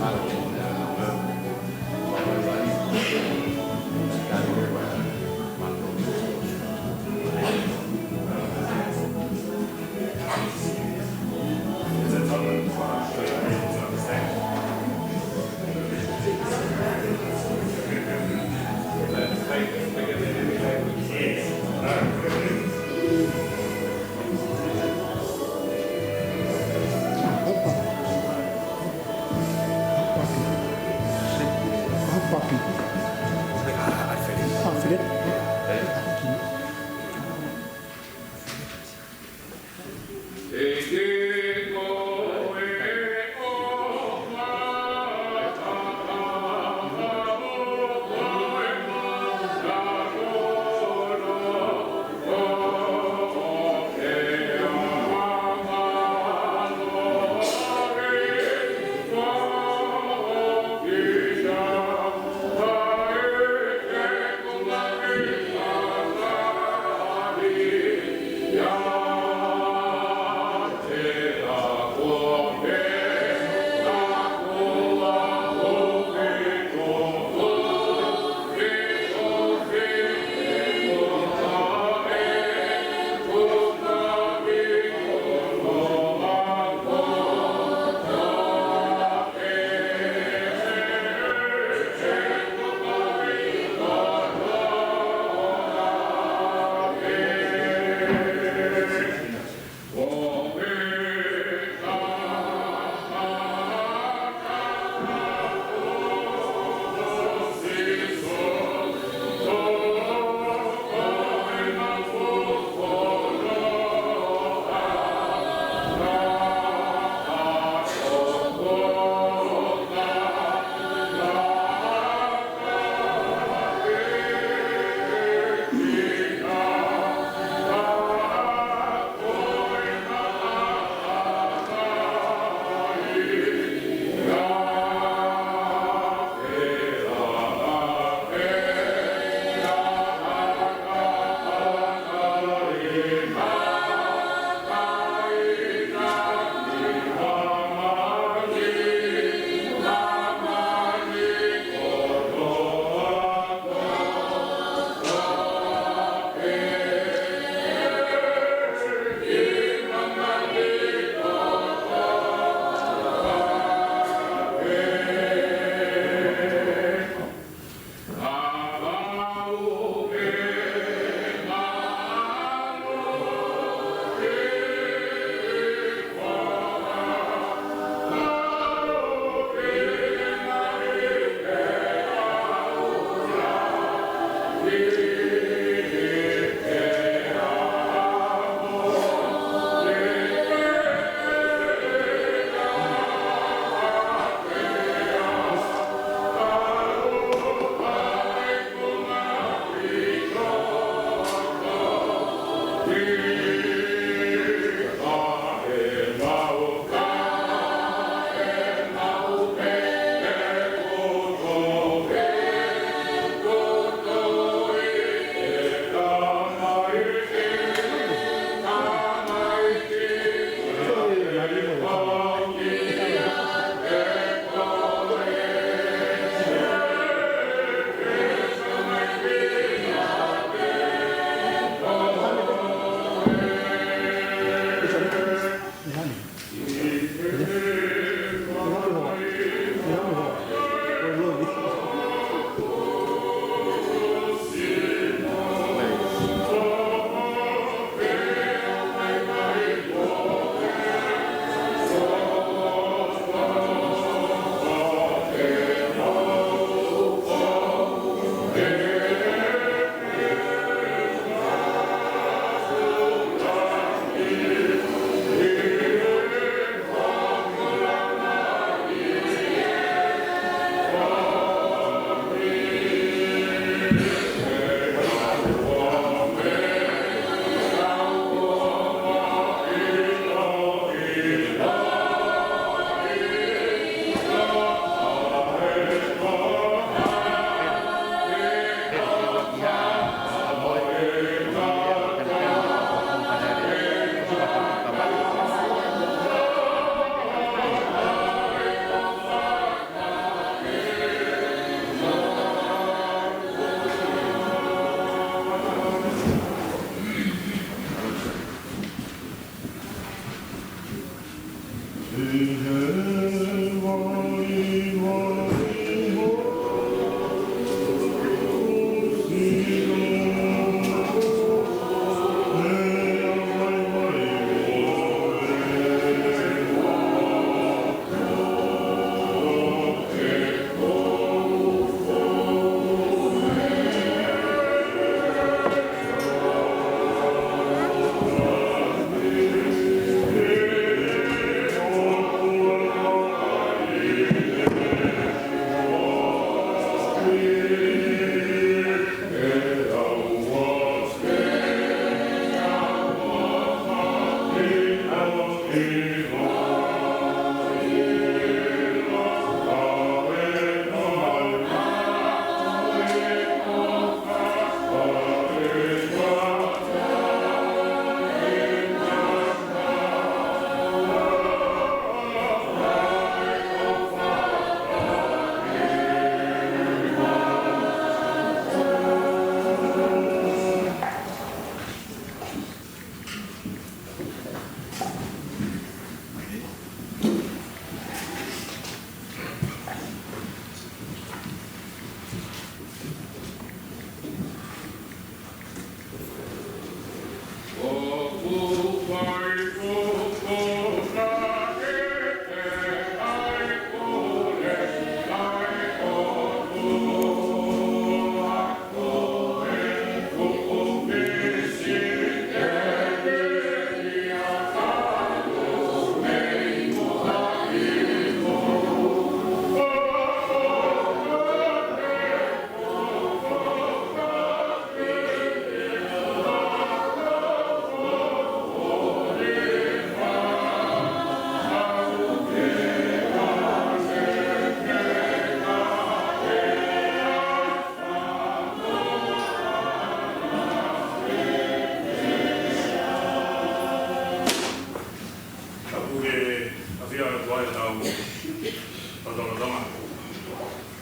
Oh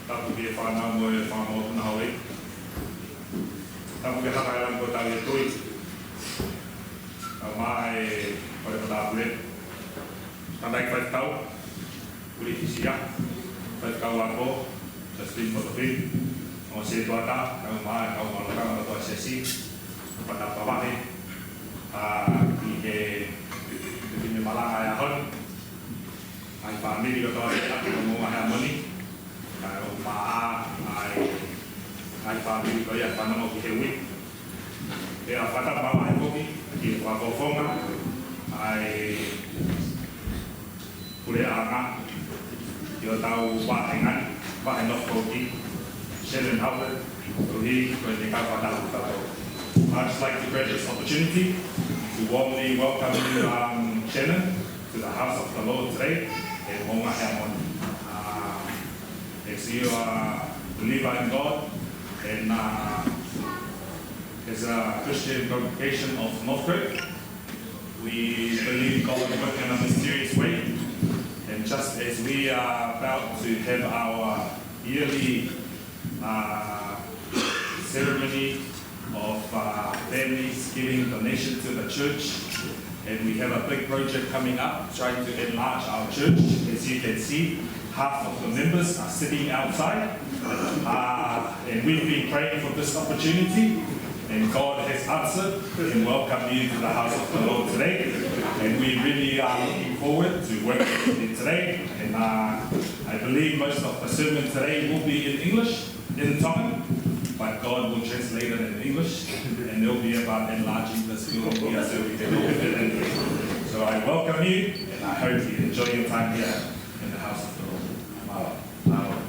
tapu ke whanau mo e whanau tuna hoi. Tapu ke hakailan ko tau e tui. Tau maa e kore ko tāpure. Tandai kwai tau, kuri hisia, kwai kau ako, Justin Motofi. O se tuata, kau maa e kau malokanga o toa Siasi. Pada pawahi, i he Fefine malanga e ahon. Ai whamiri o toa e aki o Mounga Heamoni. Kai o maa ai whamiri ko ia whanamo ki he ui. E a whata pawahi koki, ki e whakofonga. Ai pure anga, ki o tau wahengani, wahe Northshore ki. Shannon Howard, Ruhi, ko e te kau whatahu tātou. I'd just like to grab this opportunity to warmly welcome you, Shannon, to the house of the Lord today in Mounga Heamoni. As you are a believer in God and as a Christian congregation of Northshore, we believe God will work in a mysterious way. And just as we are about to have our yearly ceremony of families giving donation to the church, and we have a big project coming up trying to enlarge our church. As you can see, half of the members are sitting outside, and we've been praying for this opportunity, and God has answered and welcomed you to the house of the Lord today, and we really are looking forward to working with you today. And I believe most of the sermon today will be in English, in Tongan, but God will translate it in English, and it'll be about enlarging this building here so we can all fit in here. So I welcome you, and I hope you enjoy your time here in the house of the Lord. Mahalo.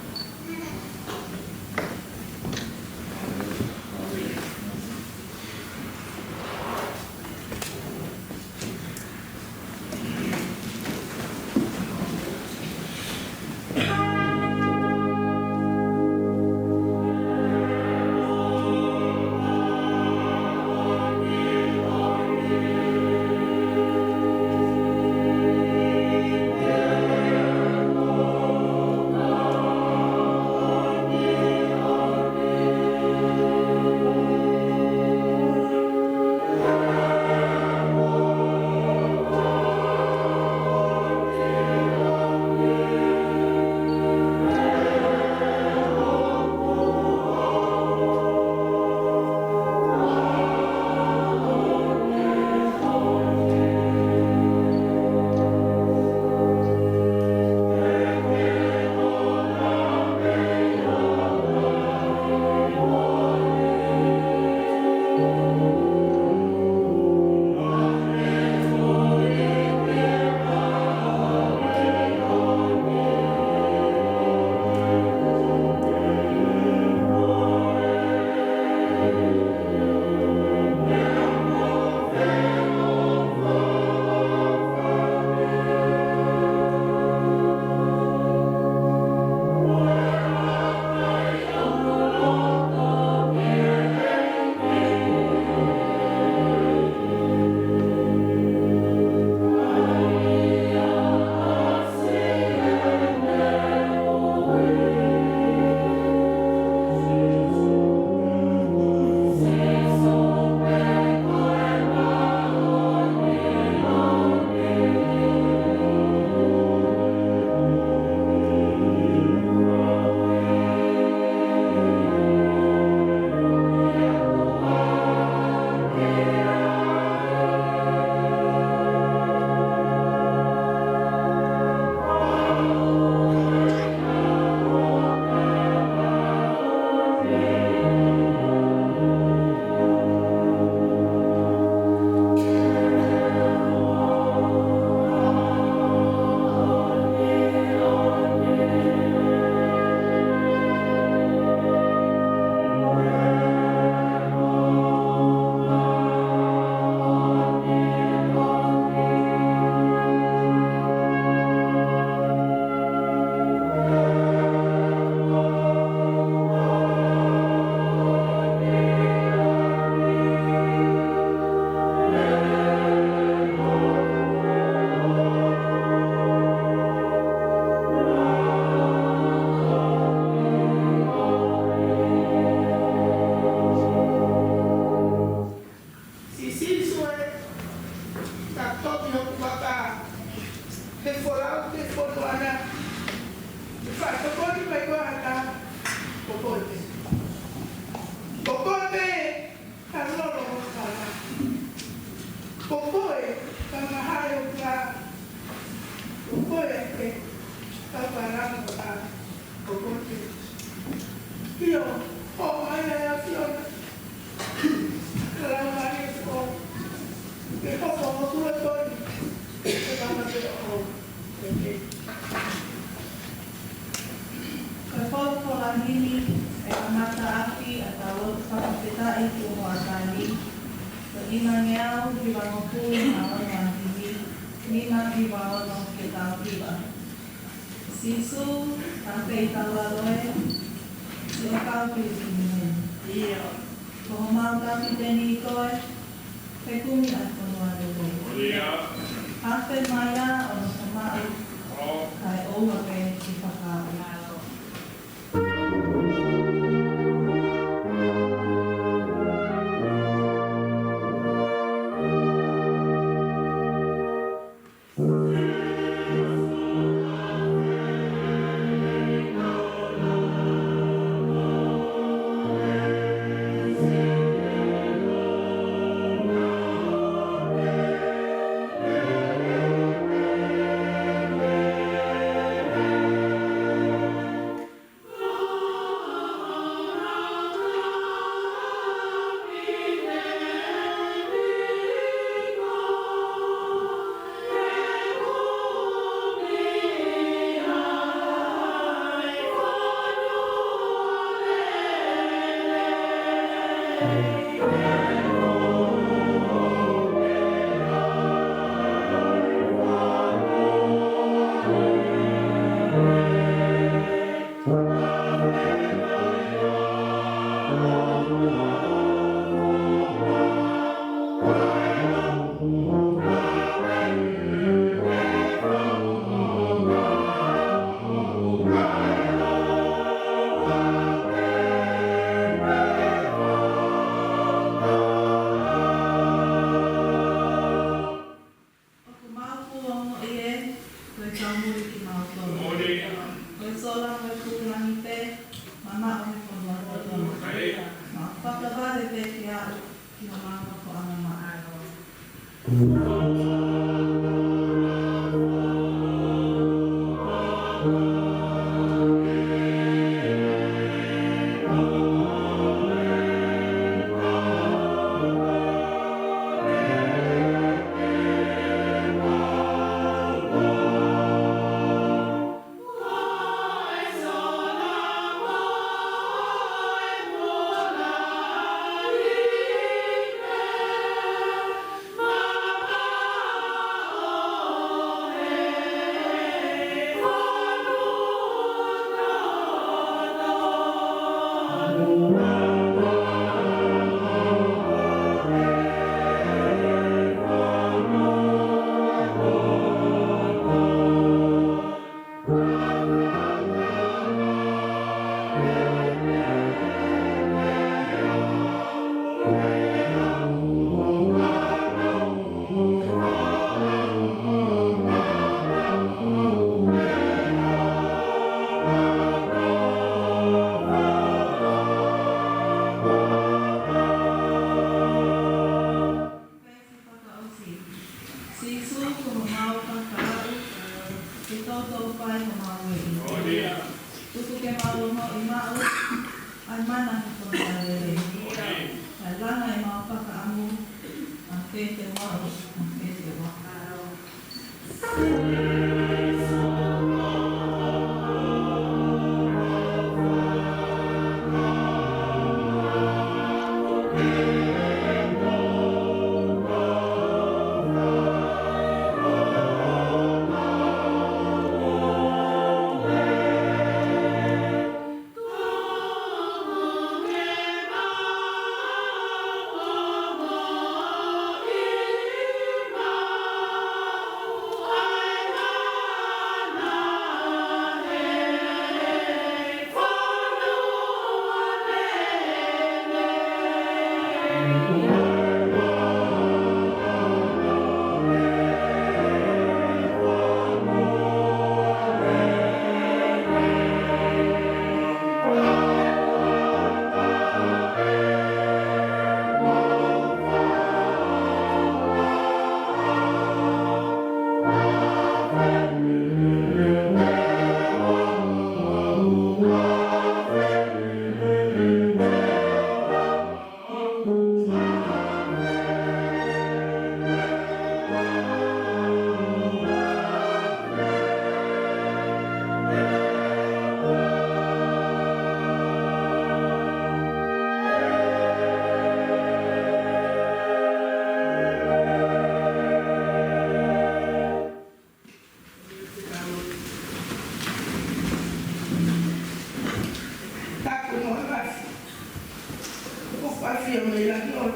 fio me la no.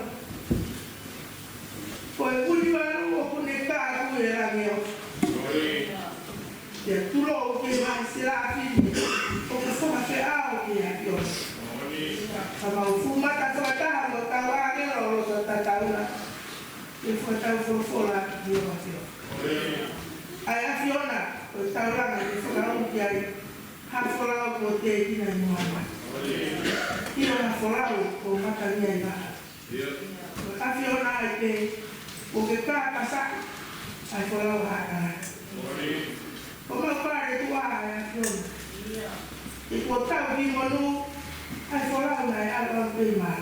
Poi puni vano o pune ka ku era mio. Ya tu lo que vai ser aqui. O que só que ao que é aqui. Sama fuma ta fata lo ta wa ke lo ta ta una. E foi ta fora dio fio. Ai a fiona, o ta ora que fora o que ai. Ha fora o que te ina no ama. Io na fora o mata mia ina. A fiona ai que o que ka pasa ai fora o ha. Como pare tua a fiona. E por tal vi manu ai fora o ai a prima.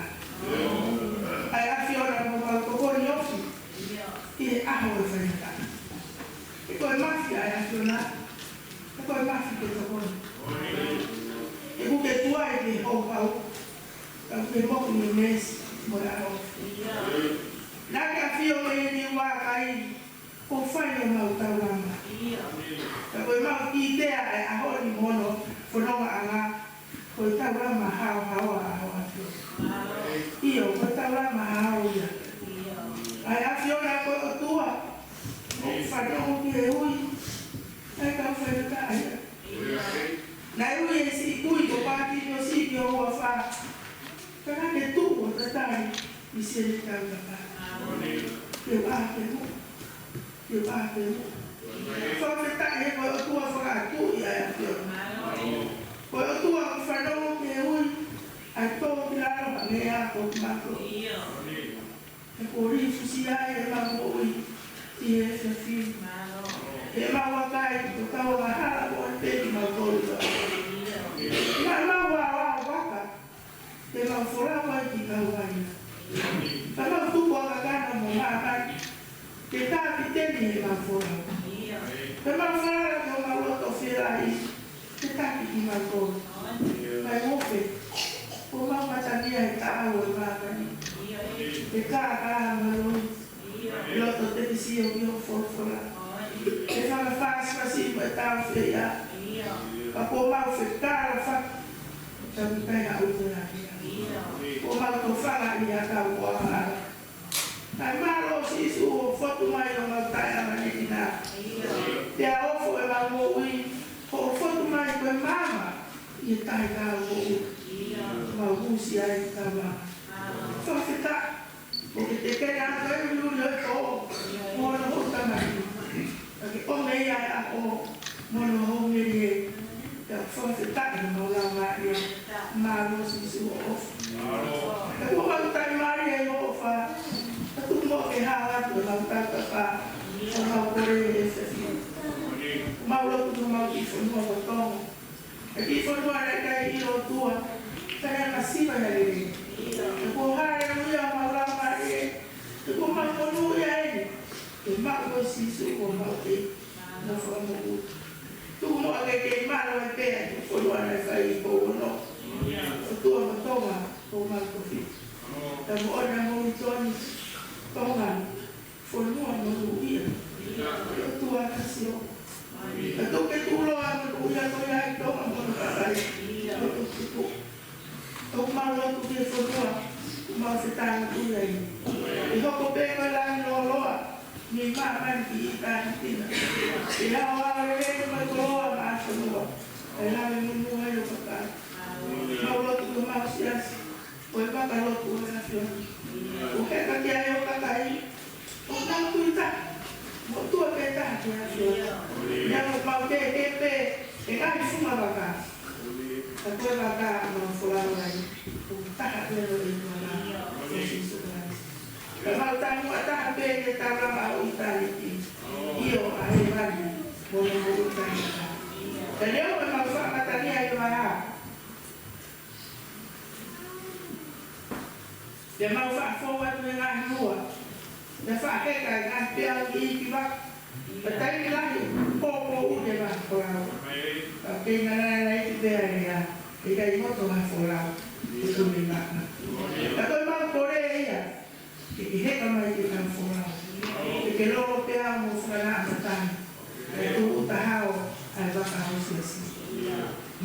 Ai a fiona no ko ni ofi. E a ho fenta. E poi mafia ai a fiona. E poi mafia che to e porque tu ai que roubar porque pouco no mês morar na cafio me ni wa kai ko fai no mau taurama e ko mau ki te a ho ni mono fo no anga ko taurama ha io ko taurama ha ia ai a fiona ko tua o fa no ki ui ai ka fa ta ai na eu esse cuido para que eu siga o afá para que tu o tratar e se ele está eu só que tá aí com a tua fora tu e a tua com a tua falou que eu a tua claro para ganhar com macro é por isso se aí ela foi e esse filho e mal vai tocar o barra o tempo mal todo mama wa waka te ma fora wa ki ka wa ni kama tu wa kana mo ma ba te ta ki te ni ma fora te ma fora mo ma lo to fira i te ta ki ma ko mai mo fe o ma ma ta ni ai ta o ma ka ni te ka ma lo to te si o yo fora te fa fa si pa ta feia Ako mau fekara fa sabi kaya ulo na ko mau to fala niya ka wa na malo si su foto mai no mataya manina ya ofo e ma mo wi ko foto mai ko mama e tai ka wo ma busi ai ka ma fa feta o que te queda no es un to mo no ta mai que o me ya o mo no me ya fue feta no la Maria malo si su of ko ma ta Maria no fa tu mo que ha tu la ta pa ma ko re ese ma lo tu ma ki fo no to aquí fo no ara ka i o tua ta na si ba ya le ko ha ya ya ma la Maria ko ma ko no ya ni ma ko si su ko ma ke no fa mo tu mo que malo e pe fo lo ana fai po no tu mo toma o ma ko fi ta mo ona mo toni toma fo lo mo lu ia tu a casio tu que tu lo a lu ia to ya to mo ai tu malo tu que fo lo ma se ta tu ai e ho ko pe ko la no lo ni ma man ki ta tina ya wa re ma ko ma so no la me no ai lo ka ma lo tu ma siasi o ba ka lo tu na fio o que ka que ai o ka kai o na tu ta mo tu pe ta ya fio ya mo ma pe pe e ka fu ma ba ka ta ko ba ka ma fo la ai o ta ha le lo ni ma kalau tamu ada apa yang kita mau utari iyo ayo lagi mau utari dan dia memang sangat tadi ayo mana dia mau forward dengan dua dia pakai kan piang ini bak betul lagi popo dia bak kalau tapi nana itu dia ya kita ini tuh mah folau itu memang tapi mau Korea que é como é que estão fora que logo pegamos fora a matar tu tá hao ai vai para o Siasi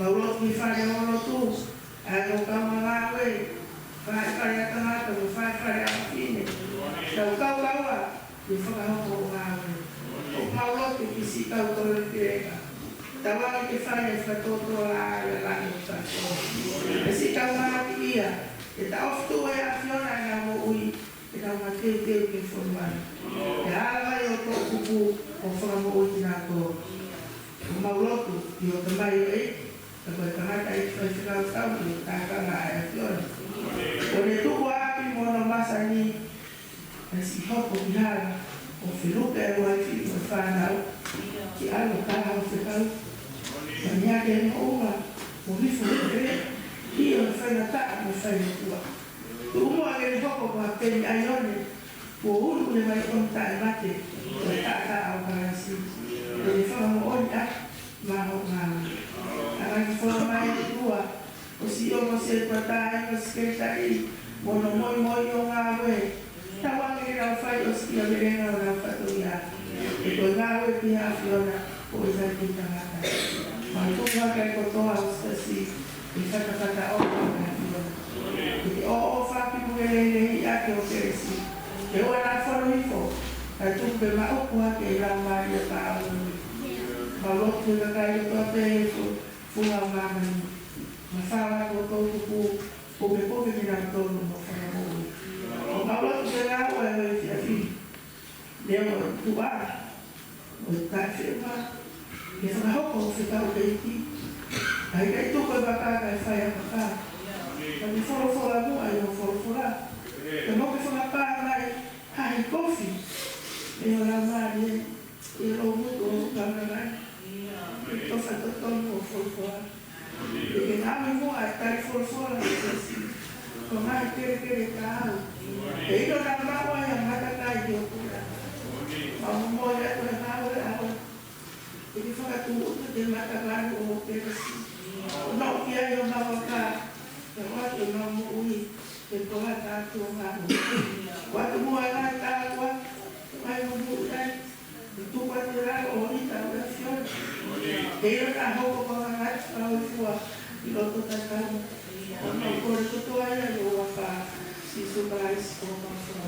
mas o outro me fala o outro ai não calma lá ué Fai kare tangata, fai kare Fefine. Tau kaua, di whakahoko o ngāwe. O maulotu ki si tau tore pireka. Tawai ke whai e whatoto a ia langi o tātou. E si tau ngāti ia, e ta oftu e a whiona ngā mo ui, e tau ngā teu ke whonwani. E alawai o tō kupu o whanga mo ui tina tō. O maulotu, i o tamai o e, ta koe tangata i whai whikau tau ki o tākanga e a whiona. O ne tuku api mono masa ni, e si hoko ki hara, o whiluka e wai whilu e whanau, ki alo kaha o whikau. Maniake ni uma, mo hifu o kere, ki o na whaina taa mo whaina tua. Tu umua ke ni hoko kwa peni aione, mo ulu ne mai onta e mate, o e tata au karasi. E ni whanga mo onia, maho ngāma. Araki whanga mai e tua, o si o mo se patai, o sketari, mo no moi moi o ngāwe. Tawangi ki rau whai o skia merenga o rau whatoia. E koe ngāwe pi a whiona, o e zai ki tangata. Ma tuka kai kotoa o stasi, i whakawhata o ka whiona. I te o whaki puerele i ake o keresi. E oa nā whano hifo, kai tupe ma oku ake i rau mai o ka aurumi. Ma lotu ka kai o toa te e funga o mamani. Ma whawa ko tō kupu, pupe mi rau tōnu mo whanamoi. O ka lotu ke rā o e hoi whiawhi. Leo o tua, o tai whiwa. E whakahoko o whikau keiti. Ai kai tuko e waka kai whai a waka. Ma ni whorofora mua i o whorofora. Te moke whakapā mai hahi kofi. E o la maari e. E o mutu o kauna mai. E tofa totonu o whorofora. E ke nami mua e tai whorofora e sasi. Ko mai kere ka au. E ino na maua e a matakai i o kura. Ma mo e ato e hau e au. E ke whakatumutu te matakaru o keresi. No ki ai o mawaka. Te watu no mo ui. Te koha tātu o ngāmu. Watu mua ngā tāua. Mai mo mūtai. Te tupa te rau o rita o e whiona. E iro nā hoko ko ngā ngāti whau i fua. I loto tākamu. O no kore kutua ia i o waka. Si surprise o mawaka.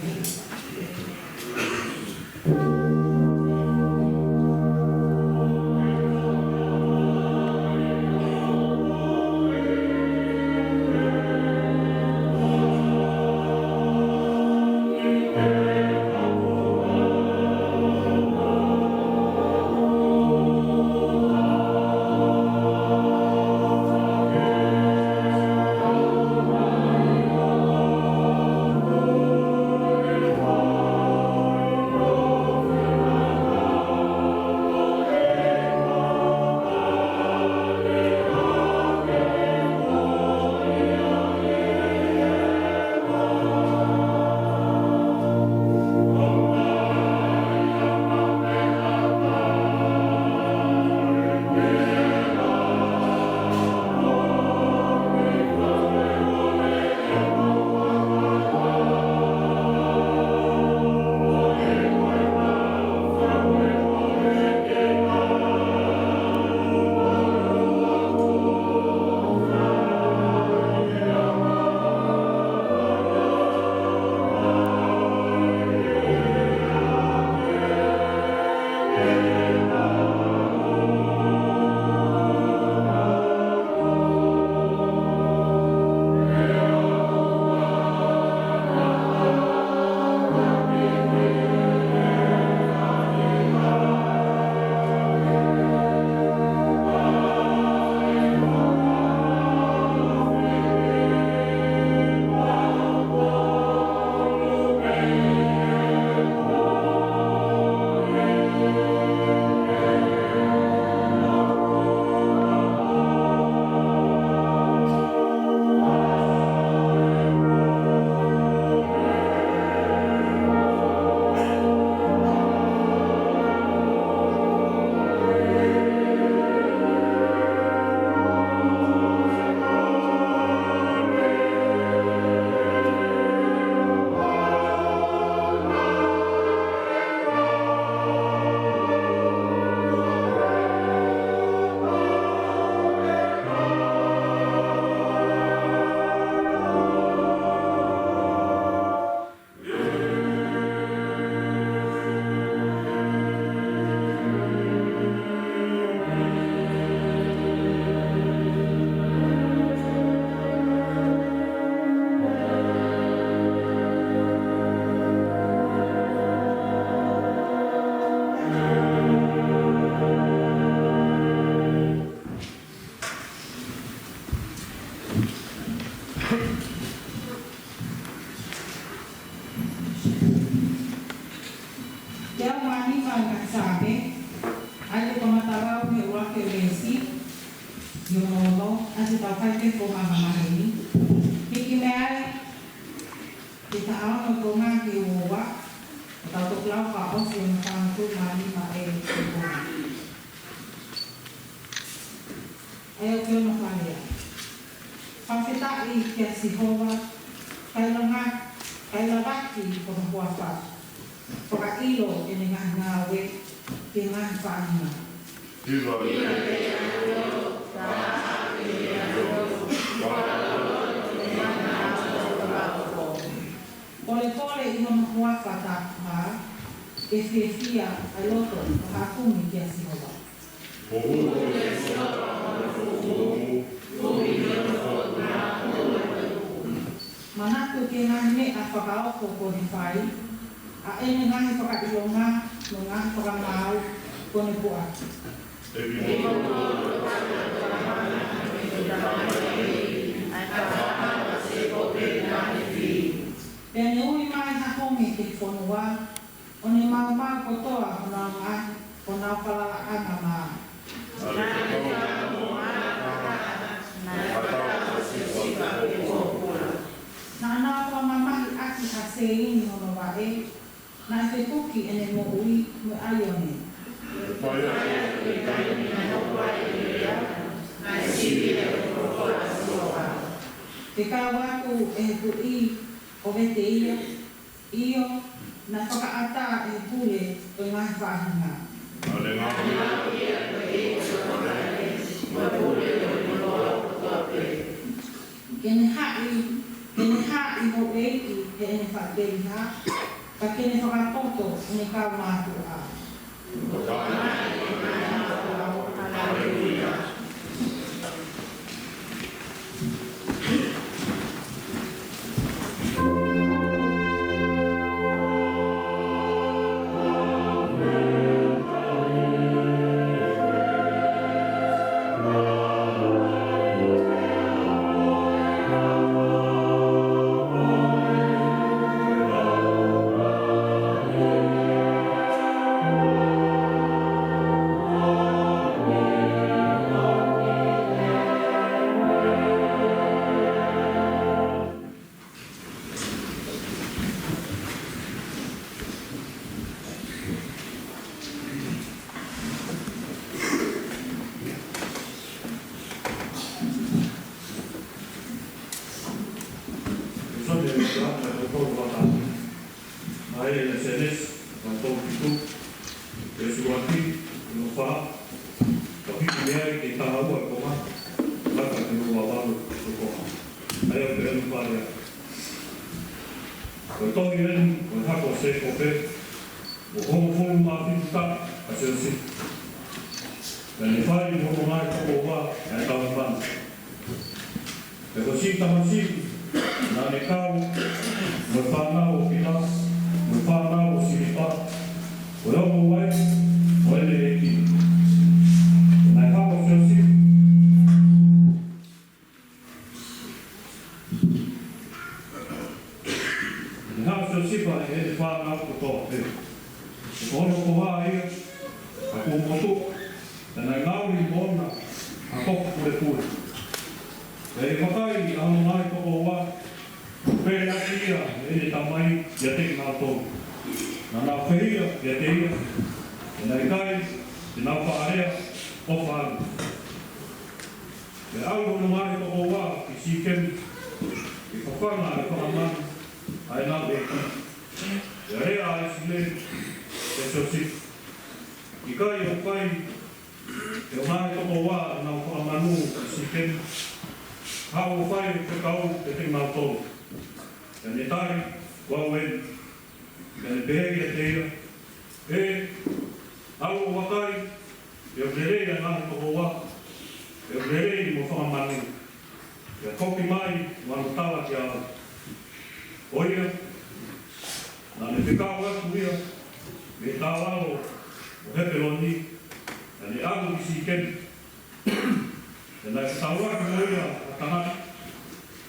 Kaya mani magkasabi, ay kumataraw ni Uwake Lesi, yung nono, at ipapagay po mamamahin. Hikimay, kitaaw ng tunga kiuwa, tatuklaw ka o siya nakangkul mani mael siya. Ayaw ko yung makaya. Pagkitai kaya si Hova, kailangan pagkakuwapat. Pagkailo, iningan ngawe, tingan paano. Kole-kole ino makuwapat ha, Efefia aloto, pakakumi kaya si Hova. Manatu kinahne at pagkaok ko Kosipeli, ay nga pagkailonga, mga pagkamahal ko ni Buat. Pero yung mga nakomi telefonwa, o ni mama ko to ako na palalaan ama. Na pa mama aki hasein mo babae na sepuki ene mo ui mo ayone. Tikawa ku pui obeteia iyo na pakaata pule tengah fahanga. Kene hai mo eki kene fakeliha pakene fakapoto ne kau matua.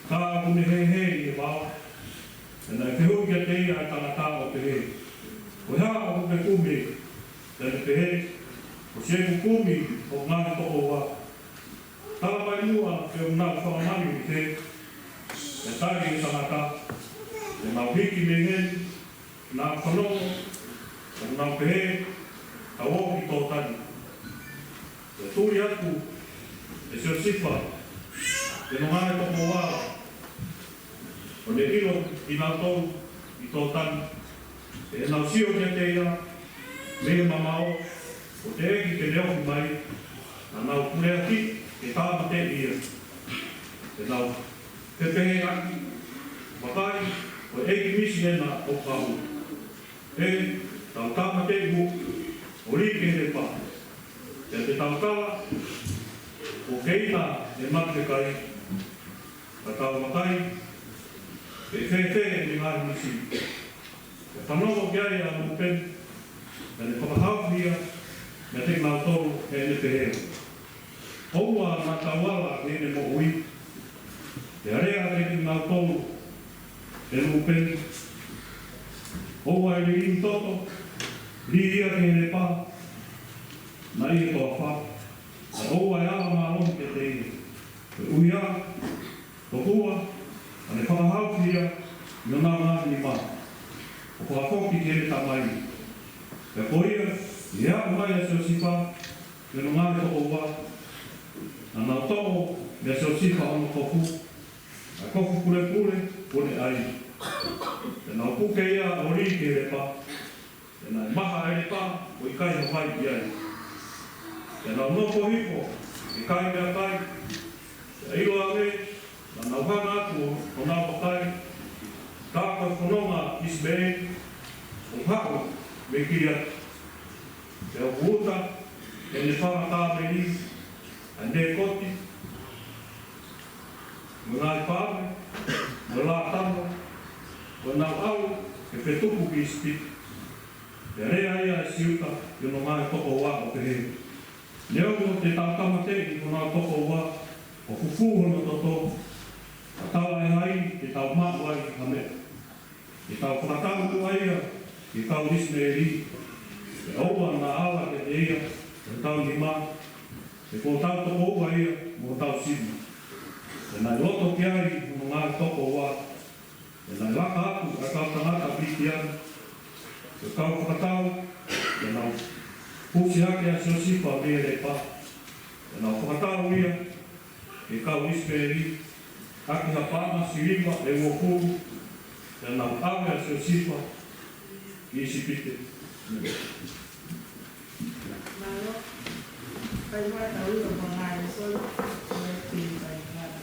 Ka Nā te hui kia te ia tangata o te he. O hea o te kumi, te he, o se kumi o ngā toko wā. Tala mai mua e o ngā whakamani i te, e tari i tangata, e ngā hiki me hen, ngā whanongo, o ngā pehe, a o i tō tani. E tūri atu, e seo sifa, e no ngāne toko wā, o le ilo i nā tōu i tō tani, e nā sio kia te ia, mea mamao, o te eki ke leo ki mai, a nau kurea ki, e tāma te ia. E nau pepehe aki, wakai, o eki misi e nā o kahu. E tau tāma te imu, o rike he pā. E te tau kawa, o keina e mate kai, ka tau wakai, e whewhe ni ngāri misi. E whanongo ki ai a mūpen, e ne whakahauhia, me te ngā tōru e ne pehe. Oua ngā tawala e ne mo ui, e area e ne ngā tōru e mūpen. Oua e ne in toto, li ia ke ne pā, na i e toa wha. Oua e ala ngā rongi ke te ine. E uia, tokua, a ne whakahauhia, no nā ngāri ni mā. O kua koki ke ne tamai. E koia, i ea mai a seo sipa, me no ngāre toko wā. Na nau toko, me a seo sipa ono kofu. A kofu kure kure, kone ai. E nau puke ia o ri ke re pā. E nai maha e re pā, o i kai no mai i ai. E nau noko hipo, i kai mea kai. E ilo a me, na nau hana atu o nau pakai. Tāka whanonga ismei, o hako me kiri atu. Te o huta, e ne whanga tāperi, a ne koti, mo ngāi pāme, mo lā tamo, o nau au, e whetupu ki spiti. E rea ia e siuta, i no ngāi toko wā o te he. Neo mo te tātama te i ko nā toko wā, o fufuhono toto, a tawa e hai, e tau māwai ha mea. I tau whakatamu tu aia, i tau risme e ri. E aua nā ala ke te ia, e tau ni mā. E ko tau toko ua ia, mo tau simu. E nai loto ki ai, mo ngāi toko wā. E nai laka atu, a tau tangata piti anu. E tau whakatau, e nau pusi hake a seo sipa me re pā. E nau whakatau ia, e kau risme e ri. Aki ha pāma siripa e wokuru. E nau awe a seo sipa, i si pite. Malo, pai mai tau i o mangai solo, o e pili pai ngara.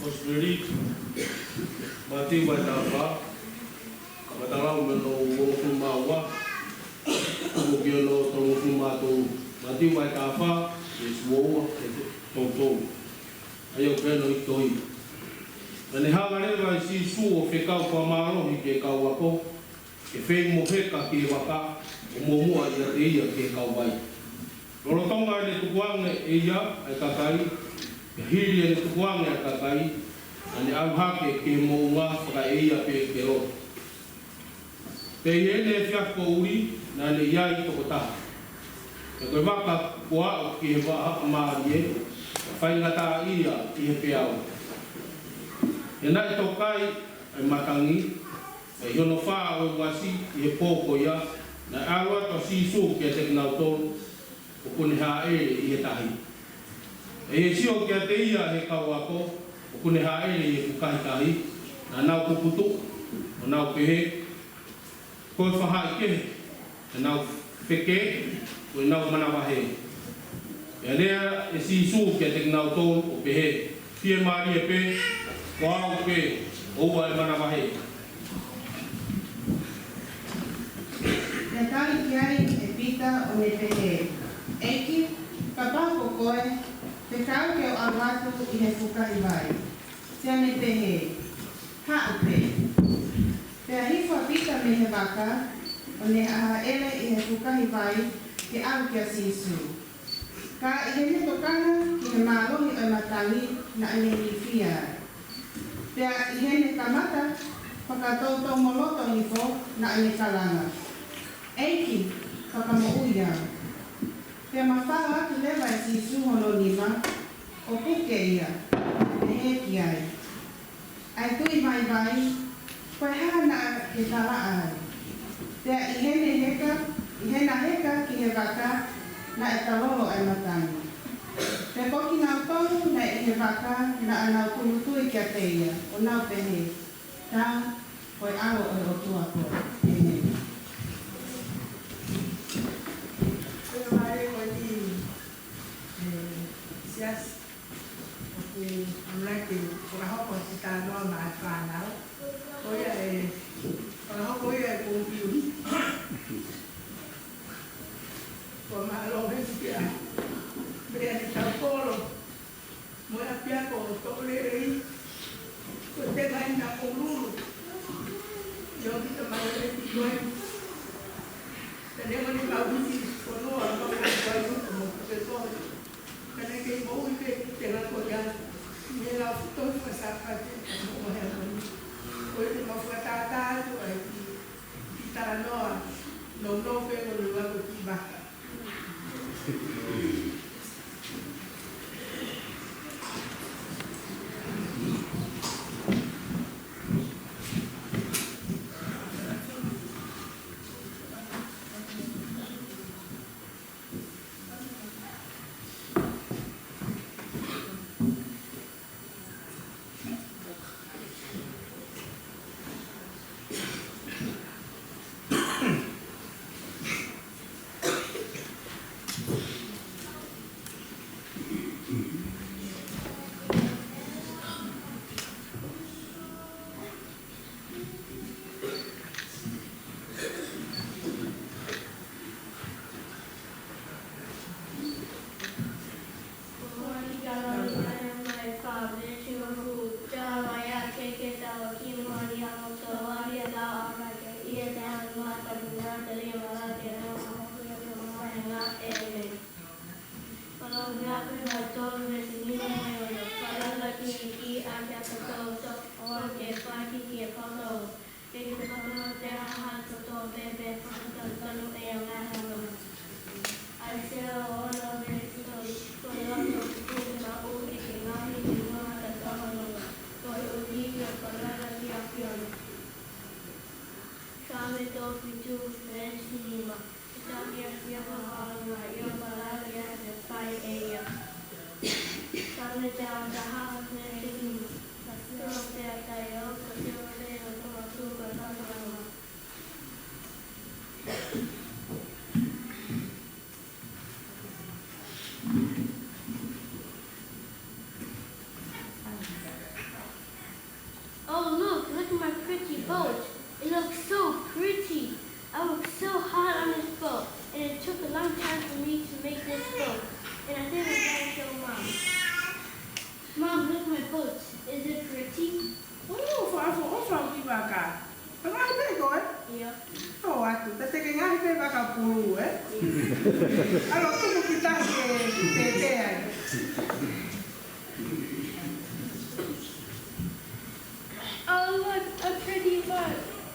Kosipeli, mati watafa, matarau meno wofumawa, mugiono tofumato, mati watafa, iswoa, toto. Ayo peno itoi. Ane hangareva si suo fekau kwa maro ni ke kau ako, ke fei moheka ke waka, umomua ia te ia ke kau bai. Lolotonga ne tukuange ia ai kakai, hiri ne tukuange ai kakai, ane au hake ke mounga whaka ia pe ke ro. Te iene fiako uri, na ne iai toko taha. E koe waka kua o ki he waa maari e, whai ngata ia i he peau. E nai tokai e matangi, e hono whaa o wasi i he pōko ia, na awa to sisu kia te kinau tolu, o kune haa ere i he tahi. E he sio kia te ia he kauako, o kune haa ere i he kukahi tahi, na nau kuputu, o nau pehe, koe whahai kehe, e nau wheke, o nau manawahe. E rea e sisu kia te kinau tolu o pehe, pie maari e pe, ko au pe, oua e manawahe. Te tali ki ai e pita o me pehe. Eki, ka pako koe, te kau ke o awatu i he fukahi vai. Tia me pehe, hau pe. Te ahifua pita me he waka, o ne aha ele i he fukahi vai, ke au kia sisu. Ka i he me tokana ki he mālohi o matangi na ane ni fia. Pea i he ne kamata, whakatoutou moloto i fo na ane kalanga. Eiki, whakamo'uia. Pea mawhao atu lewa e sisu hono lima, o puke ia, e heki ai. Ai tui mai vai, koe hana ke tala ai. Pea i hena heka ki he waka, na e talolo ai matangi. Te koki nau tonu na i he waka na anau tulutui kia teia, o nau pehe. Tā, koe alo o tua koe. Amen. Koe mai koe ni Siasi. Koe amlaki, koe hoko si tā noa mai whānau. Koe hoko ia e kōpiu. Koe malo hesi kia. Bea ni tau koro. Moe apia ko tōle rei. Koe te ngai na kōruru. Yo kita mai hesi koe. Tene mani kau hisi konoa kau koe mo koe soa. Tene kei mo uite te ngā koe ia. Me la futo fa sapate mo he mani. Koe te mawhakatata atu ai ki tā noa. No pe no lua ko ki baka.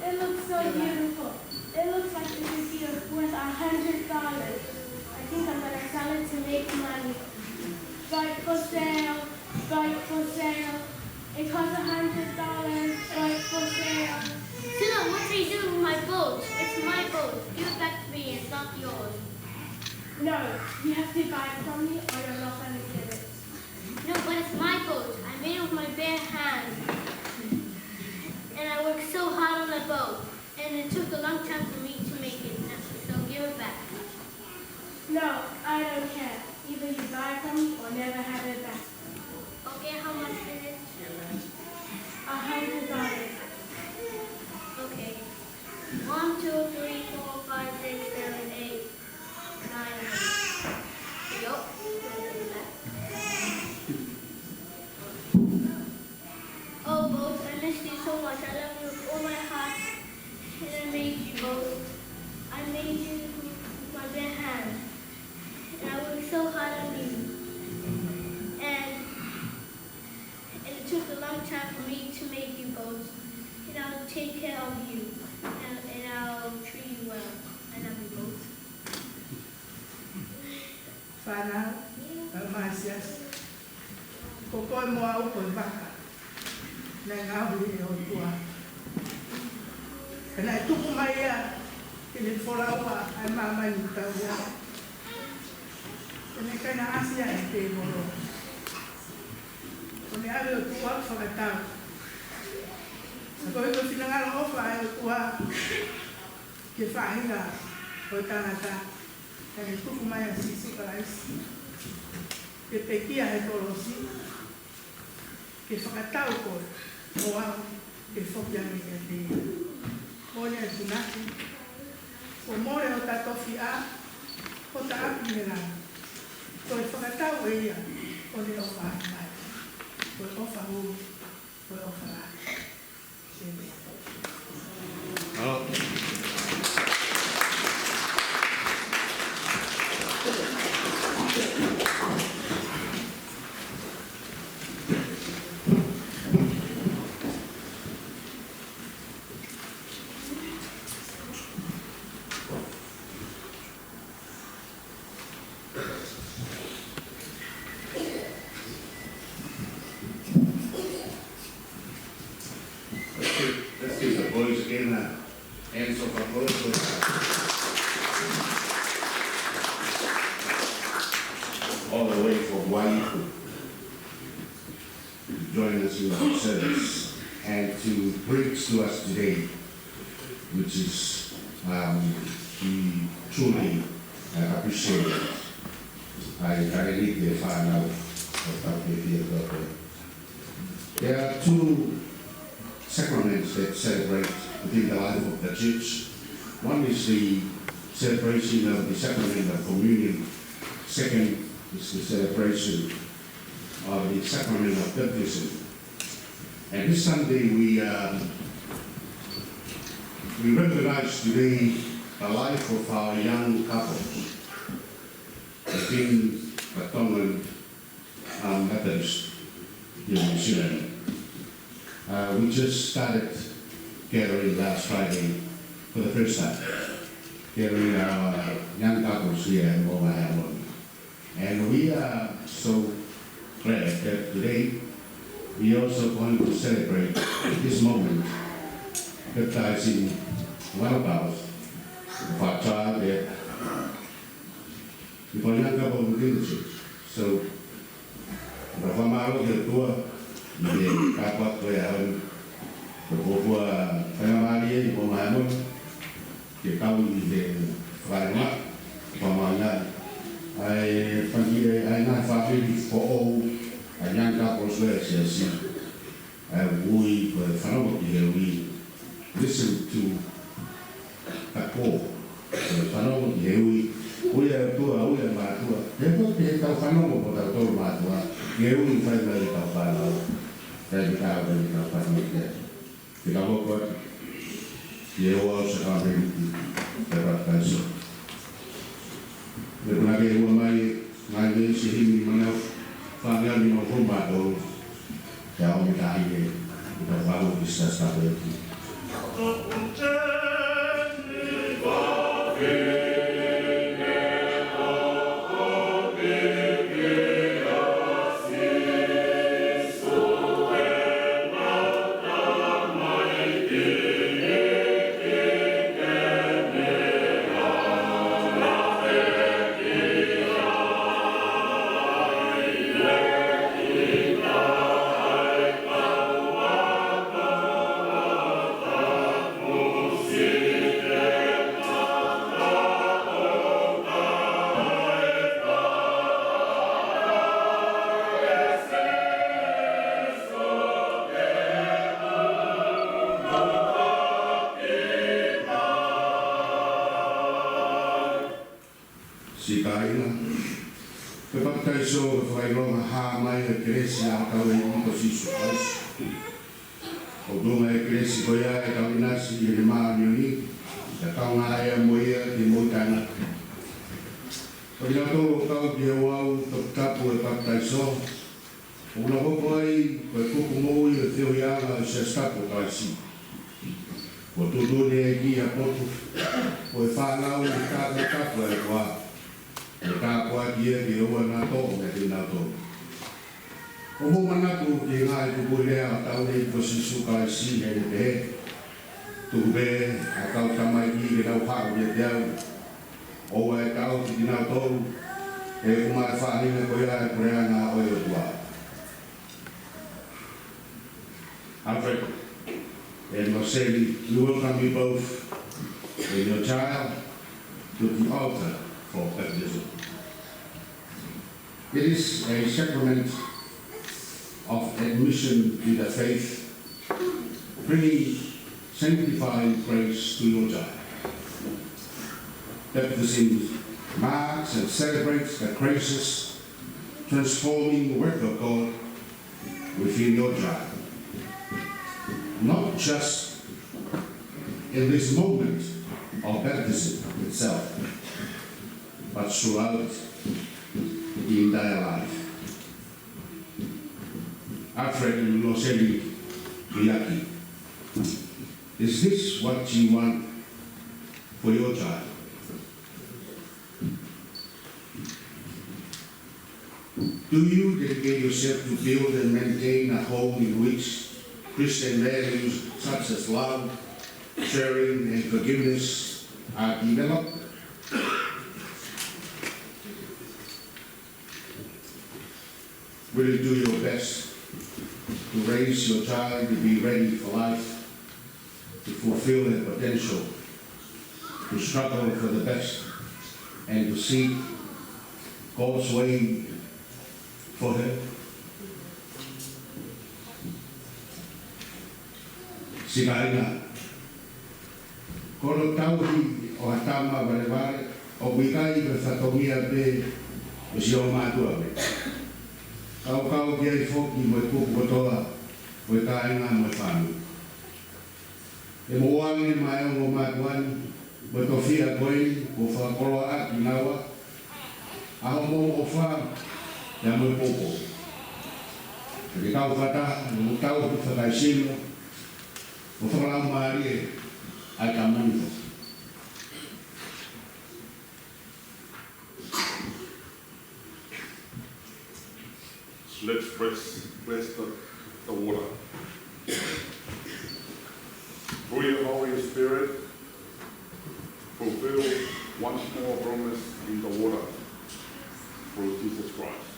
It looks so beautiful. It looks like this is worth $100. I think I'm talent to make money. Bike for sale, bike for sale. It costs $100, bike for sale. Silla, what are you doing with my boat? It's my boat. Give it back to me. It's not yours. No, you have to buy it from me or you're not going to get it. No, but it's my boat. I made it with my bare hands. And I worked so hard on the boat. And it took a long time for me to make it. So give it back. No, I don't care. Either you buy it from me or never have it back. Okay, how much is it? $100. Okay. 1, 2, 3, 4, 5, 6, 7, 8, 9. Yup. Oh, boat, I missed you so much. I love you with all my heart. And I made you both. I made you with my bare hands. And I worked so hard on you. And it took a long time for me to make you both. And I'll take care of you. And I'll treat you well. I love you both. Whanau, Siasi. Ko koe moa upo I waka. Nai ngā hui e o tua. E nai tuku mai ia, ki ne whoraua ai mamai ni tau ia. E nei kaina asia e te moro. Ko ne awe o tua whakatau. Sa koe ko whinangara ofa e o tua ke whahinga o tangata. E ne tuku mai a sisi karaisi. Ke te kia he korosi. Ke whakatau koe. O au, ke whokiangi e te ia. Mone e tunaki. Ko more o ta tofi a, ko ta api me rana. Ko e whakatau e ia, o ne ofa api mai. Ko e ofa hou, ko e ofa rana. Let's give the boys again hands of applause. All the way from Waifu to join us in our service and to preach to us today, which is we truly appreciate it. I need to find out about the There are two sacraments that celebrate within the life of the church. One is the celebration of the sacrament of communion. Second is the celebration of the sacrament of baptism. And this Sunday we recognize today the life of our young couples within the Tongan Methodist here in New Zealand. We just started gathering last Friday for the first time, gathering our young couples here in Mounga. And we are so glad that today we also going to celebrate this moment, baptizing one of our child that we call young couple within the church. So, Rafamaro de Tua, the Kapat Toyan, the Bopua Family, the Mohammed, the Kawi, the Farma, Famana. I not family for all a young couples where Siasi. We we listen to a call. We are two, we are Matua. They don't take a phenomenal but I told Matua. We find very Kafala. Then we have very Kafala. The Kavok, the also have the baptism. The Blagay Wamai, my name is Heamoni, family of Humbato, the Omitahi, the Valu Vista. Oh, si kaina. Pepataiso whakailonga hāmai e keresi a kawe i ko sisu kais. O dunga e keresi koia e kawinasi i le maanioni, e kaunga ea moia ki moitana. O ina tōro kau ki e wau tapu e pataiso, o una hoko ai ko e kuku mou i e teo ianga e se stapo kaisi. O tutune e ki a potu, o e whanau i kāta kapu e kua. E kāpua ki e ki ua nā tō me te nā tō. O mo manatu ki ngā i kuku lea a tau nei ko sisu ka e si he ne te he. Tuku be a kau tamai ki ke nau hāku i e te au. O e kau ki ki nā tō, e kuma e whāhinga ko ia e korea ngā oi o tua. Alfred and Kosipeli, we welcome you both and your child to the altar for baptism. It is a sacrament of admission to the faith, bringing sanctifying grace to your child. Baptism marks and celebrates the gracious, transforming work of God within your child. Not just in this moment of baptism itself, but throughout the entire life. Alfred and Kosipeli Miyaki, is this what you want for your child? Do you dedicate yourself to build and maintain a home in which Christian values such as love, sharing, and forgiveness are developed? Will you do your best to raise your child to be ready for life, to fulfill their potential, to struggle for the best, and to seek God's way for her? Sikaina, kono tauhi o hatama varevare, o wikai me whatomia pe o si o mātua me. Kau ki ai whoki mo e kuku kotoa, mo e kāinga mo e whānu. E mo wangi mai o mātuani, mo e tofia koe, o whakoloa aki nawa, aho mo o whā, ya mo e poko. E ke kau whata, mo tau hu whakaisino, o whakalau maari e, ai ka manifo. Let's bless the water. Through your Holy Spirit, fulfill once more promise in the water through Jesus Christ.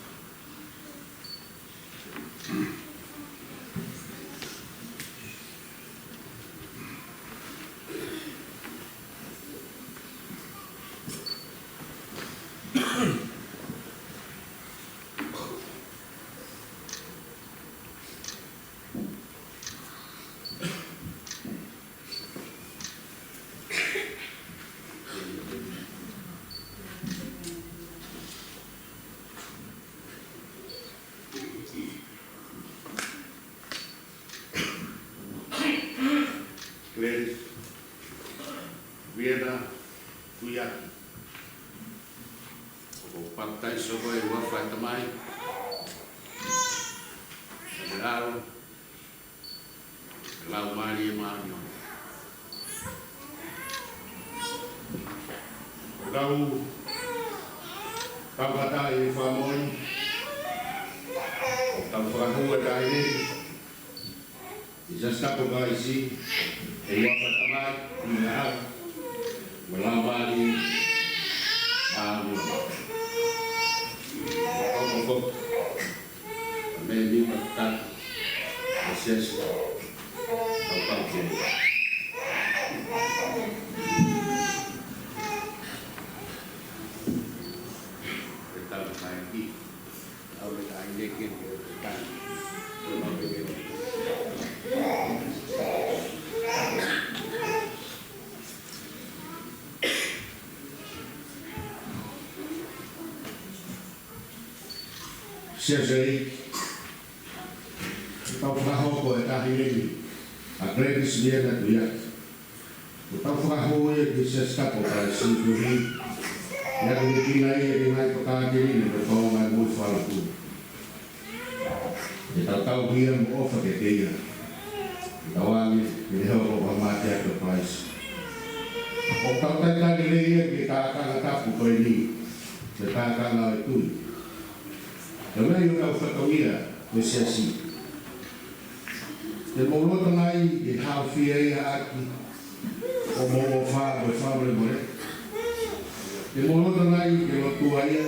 Gladys, Viena, Kuyaki. O patai sogo e wafai tamai. Lau, lau mari e mario. Lau, kapatai e whamoi. Tau whakahua tai e. Isa stapo kai si. E wapa tamai, i ngā hau, ma lawari, maru. Koko koko, me ni patata, a siasi, au kau kere. E tau kai ki, au le kai neke, kai, e mau kere. Siasi, tau whakahoko e tahi nini, a greatest year that we have. Tau whakaho e ki Siasi kapo para si kuri, ia kuni kina e ngai pakakiri ni tau mai mui whalaku. E tau hia mo ofa ke teia, tawangi ki heo o hamate ato Christ. O tau taitani leia ki tākanga tapu koe ni, te tākanga e tui. Te mei o tau whakawia koe Siasi. Te mōrota ngai i hawhia ia aki o mō whā koe whāmare more. Te mōrota ngai ke lotua ia,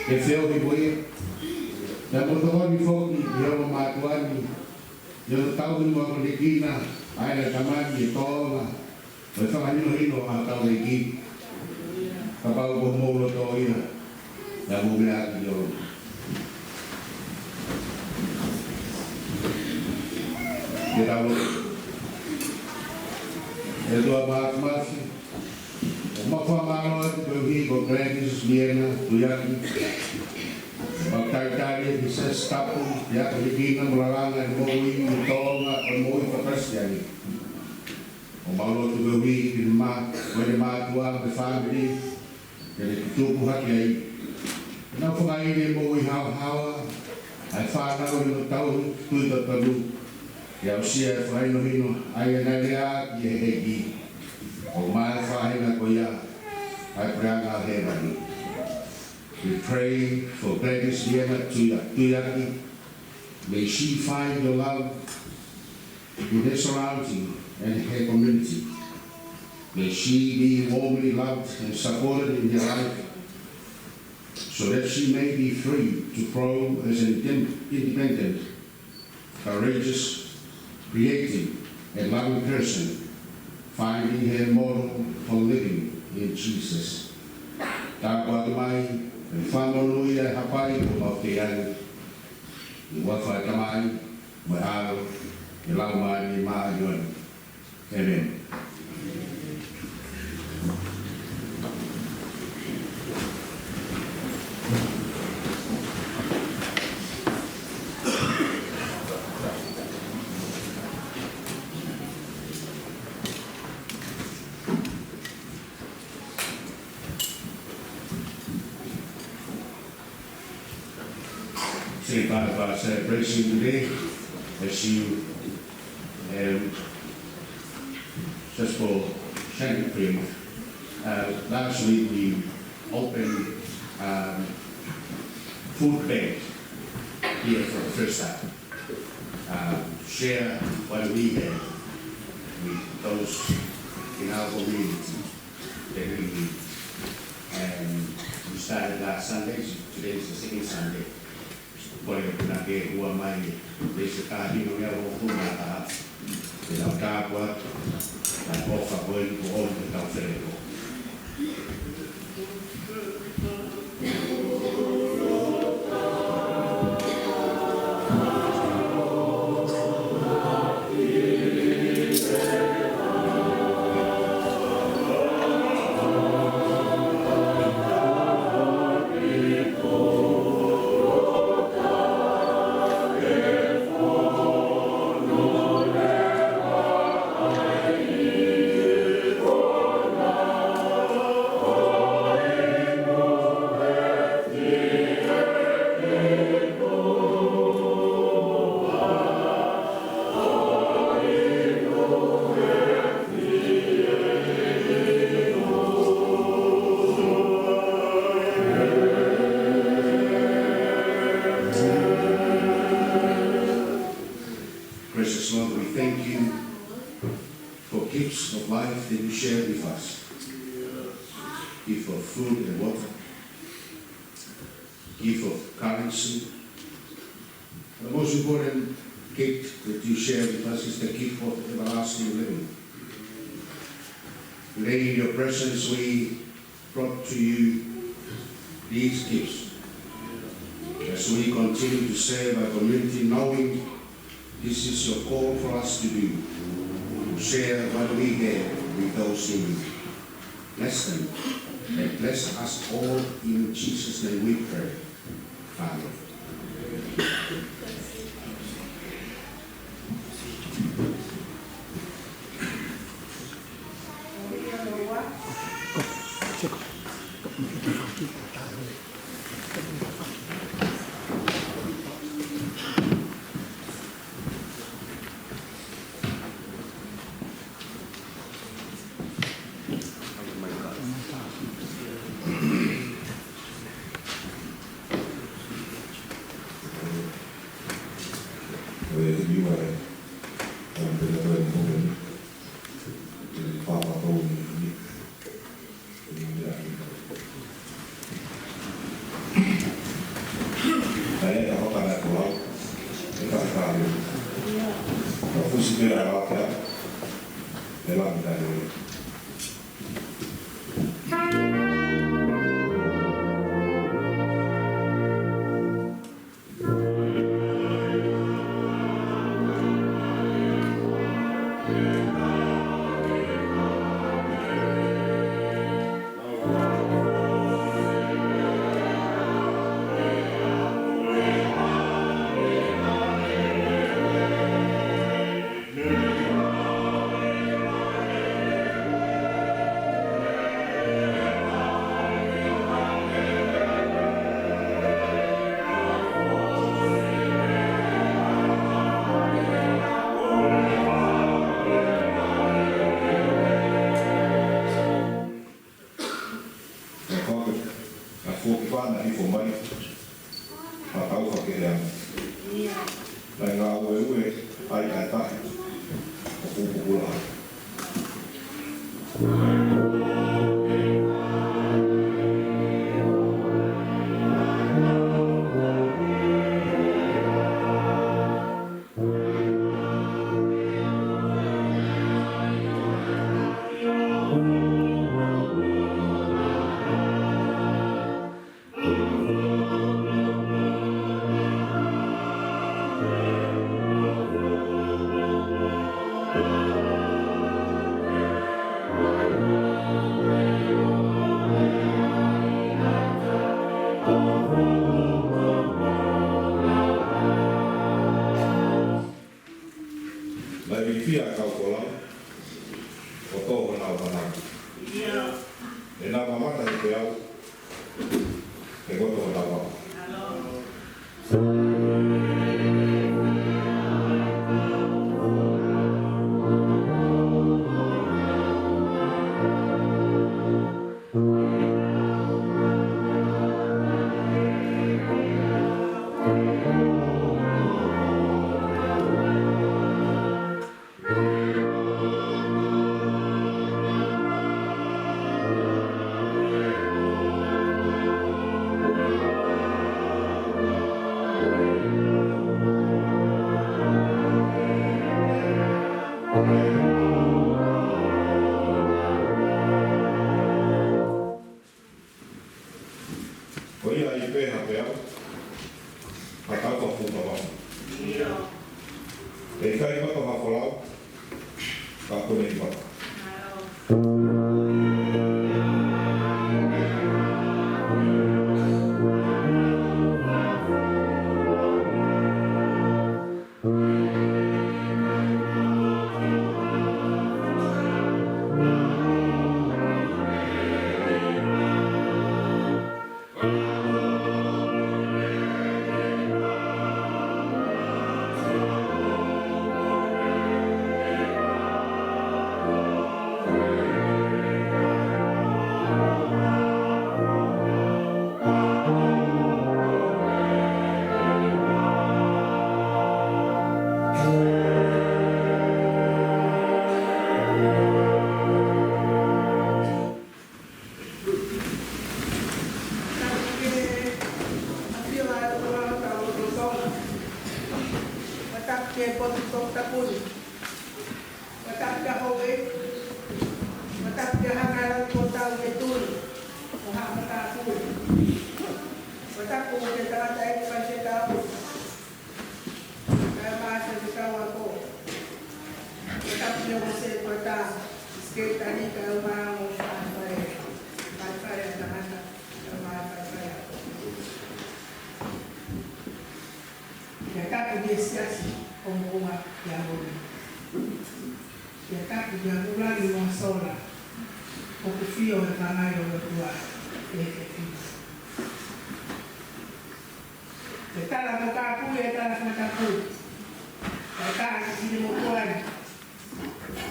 ke whiohi moia. Te mōtahoni whoki i heo mātuani, i o tau ni mōko ni kina, aina tamani e tōnga, koe whakanino hino a tau e ki. Ka pau ko mōrota o ia, ia mō mea aki i oro. Ke tau e tua mātumasi, o mawha māroa te peuhi ko Grantis Miena, Tuyaki, Taitari ki Siasi tapu, ia ka hikina muraranga i mōi i tōnga o mōi whakasiani. O maulo te peuhi ki koe mātua me whāmiri, ke le tutupu haki ai. Nā whakaine mōi hawa, ai whānau i no tau tui tataru, ia o sia e whaino hino, ai e nai rea ki e heki, o mai whahina ko ia, ai preanga he rani. We pray for Gladys Liana Tuyaki. May she find your love in her surrounding and her community. May she be warmly loved and supported in her life so that she may be free to grow as an independent, courageous, creative, and loving person, finding her model for living in Jesus. Tā kua mai, e whanonu ia hapai o mau te ai, i wawhai tamai, mai aro, e lau mai ni maa yuan. Amen. Part of our celebration today, as you just for sharing last week we opened food bank here for the first time. Share what we have with those in our community that we need. And we started last Sunday, today is the second Sunday. Poi kuna ke ua mai le se ka hino ia o kuna ta e la kapua la ofa poi ko o te ka fereko. Today in your presence we brought to you these gifts as we continue to serve our community, knowing this is your call for us to do, to share what we have with those in need. Bless them and bless us all in Jesus' name we pray. Amen. Kosipeli alakia. Ela midani. Siasi, Mounga, Heamoni. Yatatu vyangulani mwasola, okufia wekanayo wekua Fefine. Yatala mokapu, yatala mokapu. Yatala kisini mokwani.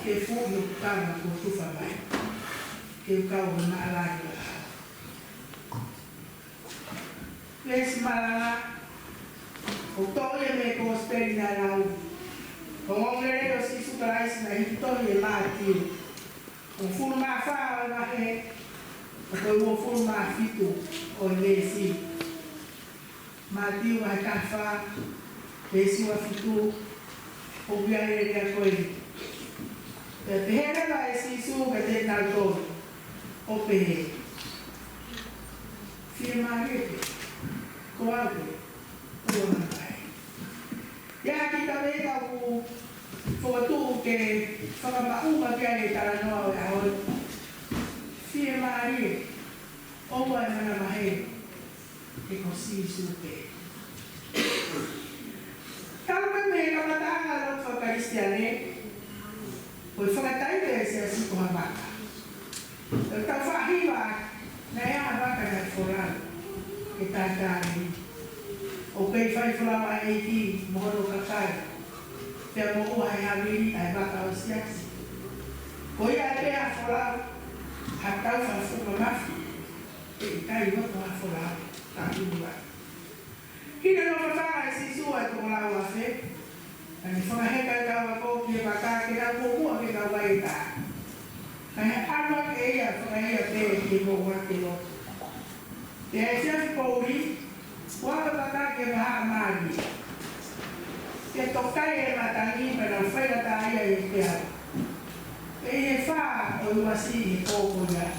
Kefuyo kama kutufa bai. Keukawo na alani wa hapa. Lesi malala. Utoye me Kosipeli na Anau. Ongongere o sisu karaisi na hitoye mati. Ufuruma faa wa he. Ako ufuruma fito o lesi. Mati wa kafa. Lesi wa fito. o via e rea koe. E pehere la e si su ka te nā tōru. O pehe. Fie marete. Ko aue. O na kai. Ia ki ka mea ku whakatū ke whakamaunga kia e tara noa o ahoi. Fie marete. O wa e mana mahe. E ko si su pe. Kalau me kamatanga lo whakaristiane, koe whakatai pe Siasi ko hamaka. Tau whahiwa na ea hamaka na whorano e tātāni. O kei whai whalawa e ki mohoro kakai, pia mo ua e hamiri ai maka o Siasi. Ko ia e pea whalawa, hatau whawhuka mafi, e kai wako ha whalawa, tātuwa. Kina no whakara e sisua e tō lau a whe. Ani whakaheka e kawa kōki e waka ke rau kōmua ke kawa e tā. Kai he anwa ke ia whakahea te ki mō wate lo. Te e Siasi pōri, waka waka ke waha maari. Te tokai e matangi me na whaira tā ia e te au. E he wha o iwasi e kōko ia.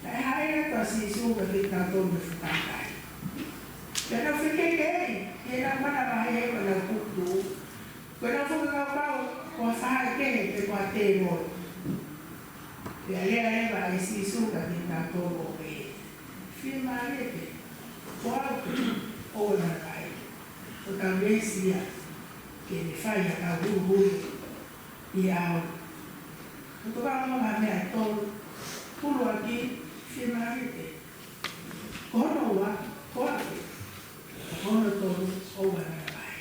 E haere toa sisu ka te tātou me whakakai. Kena whekekei, kena mana mahe ko na kutu. Kena whakakau ko whaha kehe te kua te moi. Te alea ewa e sisu ka te tātou o pe. Whia maarete, ko au o na kai. O ka mesia ke ne whai a ka huru i au. O toka ama mea tolu, pulu aki, whia maarete. Ko hono ua, ko ake. Ono tolu o wana mai.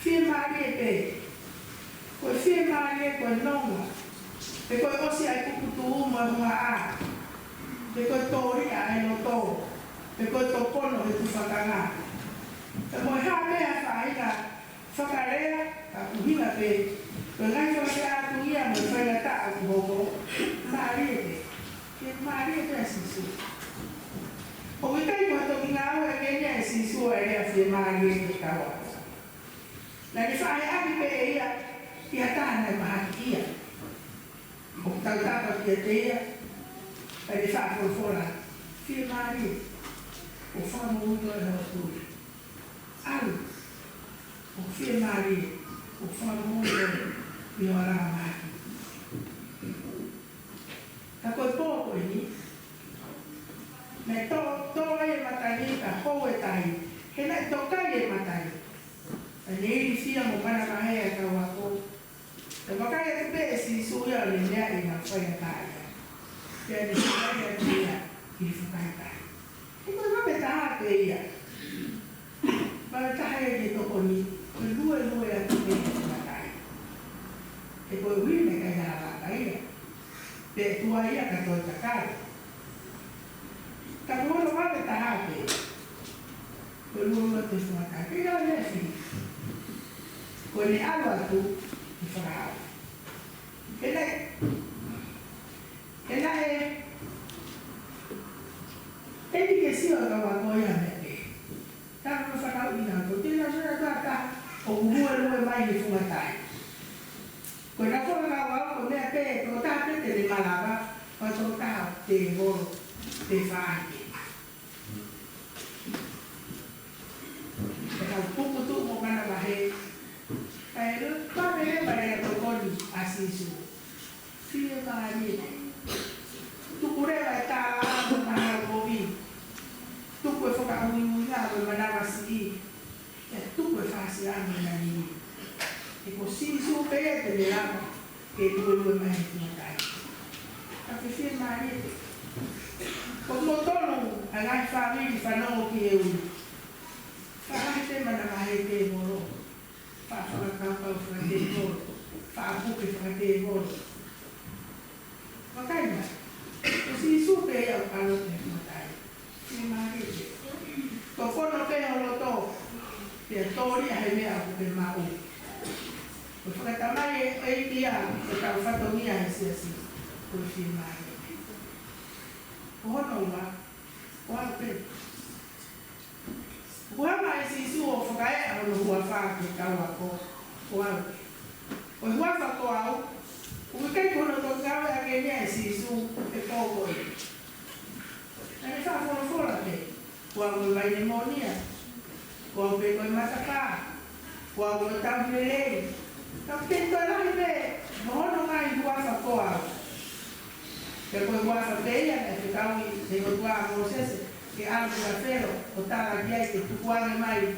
Fie marie pe. Koe fie marie koe nonga. Pe koe osi ai kukutu uma hua a. Pe koe tori a e no tō. Pe koe tō pono e tu whakanga. Pe moe ha mea whaina whakarea ka kuhina pe. Koe ngai whakarea atu ia mo whaina ta aku hoko. Marie pe. Fie marie pe asisu. O ke kai ko to ki ngā ua kenya e sisua e rea whia maari e te kawa. Na ni whae aki pe e ia tāna e mahaki ia. O tau tāpa ki a te ia, e ni whae whora whia maari e. O whamu uto e hoa tūri. Alu, o whia maari e, o whamu uto e hoa rā mahaki. Ka koe pōko e ni, me tō e matani ka hou e tahi, he nei tokai e matani. E neiri fia mo mana mahea ka wako. Te makai e te pe e si suia o le mea i nga whai a taia. Te ane whai a tia i whakai tahi. E koe mape taha pe ia. Mape taha e te toko ni, koe lue a te pe e matai. E koe wime kai ngā waka ia. Te tua ia ka toi takai. Ka mono wale tahate. Koe lua te whaka. Ke rau nefi. Koe ne alu atu i whakahau. Ke nei. Ke nei e. E ni ke siwa ka wako ia me pe. Tāma whakau i nāko. Tēnā sura tāta o uhua lue mai ni whungatai. Koe na whakakau wako mea pe. Ko tāte te ne malava. Koe tō tāo te moro. Te whaake. E kau pukutu mo kana mahe. E pame e pare a tokoni a sisu. Fie maari e. Tukurewa e tā āmo maha kovi. Tuku e whakahui ngā o manawa si. E tuku e whasi ame na nini. E ko sisu pe e te me lama. Ke lue mahi tumatai. Ka fie maari e. Ko motono a ngai whawiri whanau ki e ui. Whakahi te mana mahe te moro. Whakakapau whakate moro. Whakapuke whakate moro. Wakaina. Ko si supe e au kalo te matai. Ni mahe te. Ko kono te holoto. Te tori a he mea kupe mau. Ko whakatamai e tia. Ko tau whatomia e Siasi. Ko si mahe. Ono wa, o ape. Kua mai si su o whakae au no hua whāke kaua ko au. O hua whako au, ui kei kono tō kaua a ke nia si su e kōko i. Nani whakawhora te, kua ui mai ne monia, kua ui koe matapā, kua ui tampelei. Ka kento lahi me, mohono mai hua whako au. Ke koe hua whapeia e te kaui te kotua a Mosese, ke alu na whero o tāra kiai te tukuane mai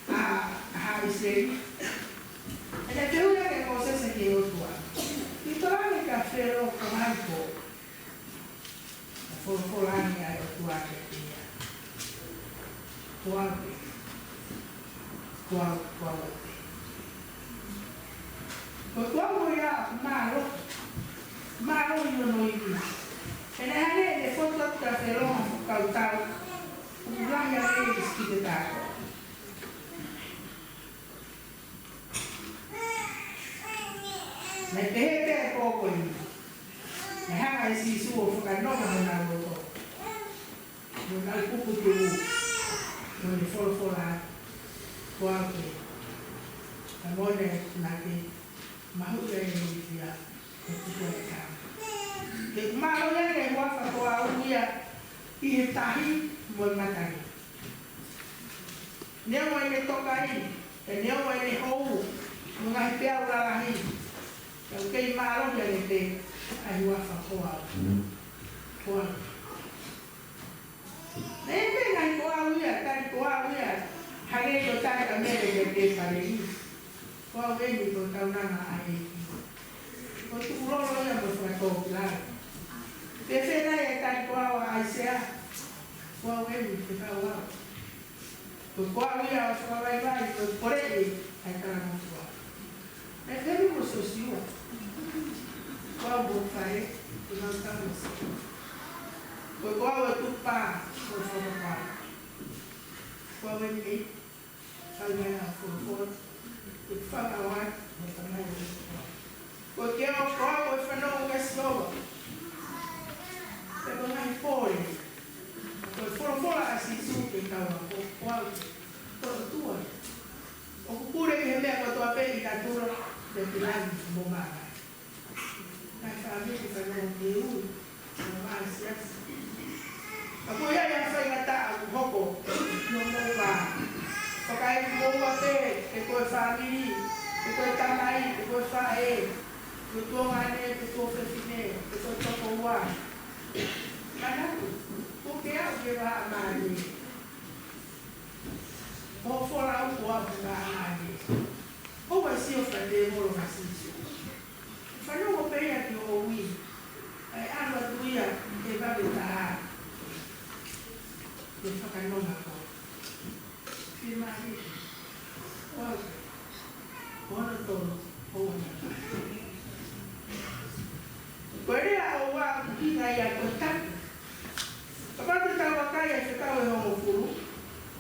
a haisei. E te teura ke Mosese ke otua. I torane ka whero ko haiko. Ka whorani ai otua ke tia. Kuape. Kuape. Ko tuamo ia maro. Maro ino no iwi. E ne hane e foto ka wheronga whakautau. Ulangi a rei skite tāko. Me pehe pēr kōko i. Me hanga e si suo whakanoma hana roto. Mo nai puku te u. Mo ni whora kuape. A mone na te mahuta e ni pia. E puku e kāma. Ke kumaro ia ke waka ko a uia I he tahi mo I matari. Nea mo ne toka I, e nea mo ne hou, mo ngahi pea ura lahi. Kau kei maro ia ne te ai waka ko a ua. Ne te ngai ko a uia, tari ko a uia, hage ko tari ka mere ia te pare I. Ko a weni ko taunanga a he. Ko tukuroro ia mo whakatō pilai. Te whena e tai koa wa aisea, koa wewi te kau au. Ko koa wia o whakawai mai, ko korei ai kara motua. E whenu mo sosiua. Koa mo whae, ko nau tamas. Ko koa wa tupa, ko whakawai. Koa wewi ei, kau mai a whakawai. Ko whakawai, mo tamai o whakawai. Ko keo koa wa whanau kaslowa. Te kongai pōre. Ko whora a si suke kaua ko au. Ko tua. O kukure I he mea ko toa pēki ka tura te pilani mo mara. Nai whaamiki whanau te ui. Mo maa siasi. Ka koe ia ia whai ngata a kuhoko. No mo maa. Whakai mo ua pē. Te koe whaamiri. Te koe tamai. Te koe whae. Te koe ngane. Te koe Fefine. Te koe toko ua. Manaku, o que é o que vai amar ali? Ou fora o povo vai amar ali? Ou vai ser o fazer o racismo? Fazer o bem aqui o ouvi. Aí a água do ia que vai botar. Eu só quero não agora. Firma ali. Olha, olha todo. Olha. Pwede au wa kukinga ya kontak. Kapag tawa kaya sa tao yung mukuru,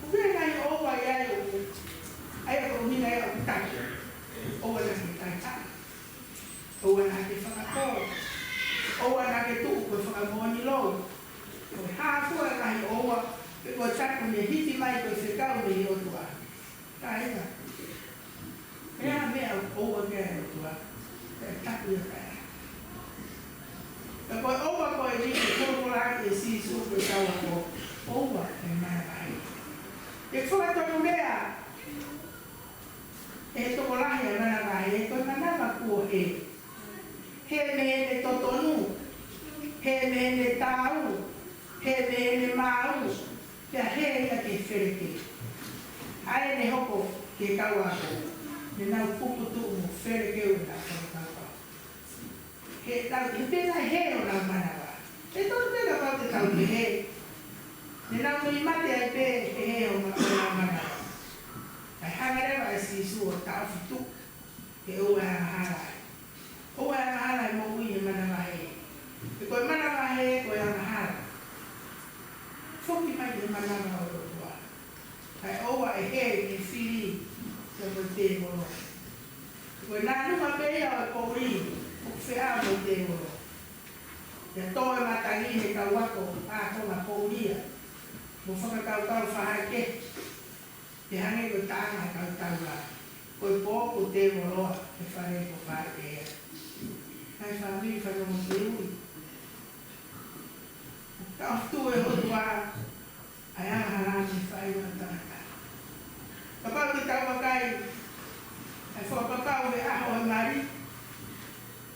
kung nga yung owa ya yung ay ako huminga ya kontak. Owa na kita. Owa na kita ako. Owa na kita ko sa moni lo. Ko ha ko na yung owa, ko sa ko ni hiti mai ko sa tao ni owa. Kaya na. Kaya me owa kaya owa. Tak ya kaya. Ko owa ko ni ko la ke si su ko tawa ko owa e mai ai. E fora to mea. E to la ya mana mai e ko mana ko e. He me ne totonu. He me ne tau. He me ne mau. Ya he ya ke fereke. Ai ne hoko ke kawa ko. Ne na pupu tu mo fereke una ko. He tau I pena he o na manawa. E tau pena pau te tau te he. Ne nau I mate ai pe he o na manawa. Ai hangarewa e si su o tau fitu. He ua harai. Ua harai mo ui e manawa he. E koe manawa he koe ana harai. Foki mai e manawa o rotua. Ai oua e he I whiri. Se mo te moro. Koe nānuma pea o e kouri. O whea mo te oro. Ia toe matangi he kau wako, a konga pouria. Mo whakakau kau whahake. te hange ko tanga kau taua. Koe pō ko te moroa te whare ko whare ea. Kai whamiri whanongo te ui. Ka oftu e hotu wā, ai aha rāni whai wa tāka. Ka pau te tau wakai, ai whakakau e aho e mari,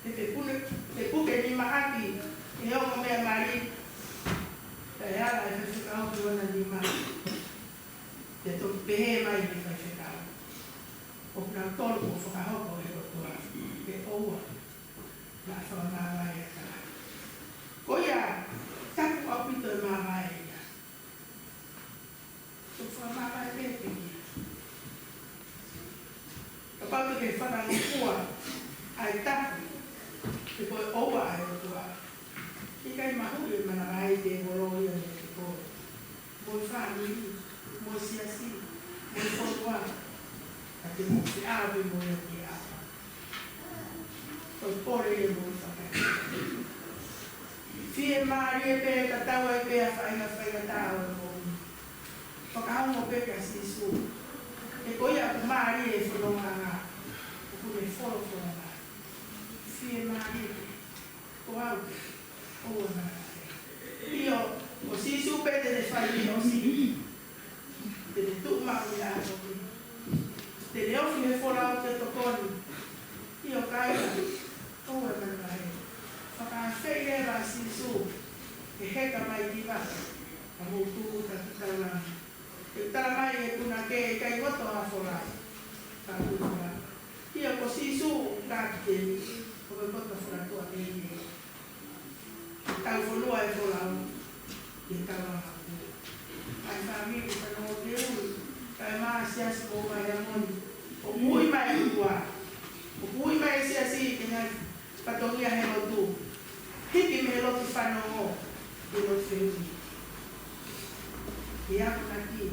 te puke ni maaki, e hongo mea mari, te ala e whakakau ki wana ni maaki. Te tō pehe mai ni whakakau. O kuna tolu o whakahoko e rotua, ke oua, la whakamawai e kala. Ko ia, tapu apito e mawai e ia. Tō whakamawai e peki. Ka pauta ke whakamukua, ai tapu, te koe oua e rotua. I kai mahu e manawai te moro ia me te koe. Moi whamiri, moi siasi, moi whakua. Te musi awe mo e ki apa. Toi pore e mo whakai. Fie maari e pe ka taua e pe a whainga tau e mo. Whakaungo pe ka sisu. E koia ku maari e whanonga ngā. O kune whoro ngā. Fie maari e pe. Ko au pe. Oua ngā. Io, o sisu pe te whaini o si. Te tuk mau i a toki. Te leo fi me fora o te tokoni. Io kaira. Oua manai. Whakawhei rewa sisu. E heka mai diwa. A moutu ta tutauna. E tala mai e kuna ke e kai ngoto a fora. Ka kutura. Io ko sisu ngāki te ni. Ko me kota fora tua te ni. Tau whanua e fora au. E tala haku. Ai whamiri whanau te ui. Kai maa siasi mo mai Heamoni. O mui mai utua. O mui mai siasi ke ngai patongia he lotu. Hiki me lotu whanongo. Ke lotu whiuni. Ke aku naki.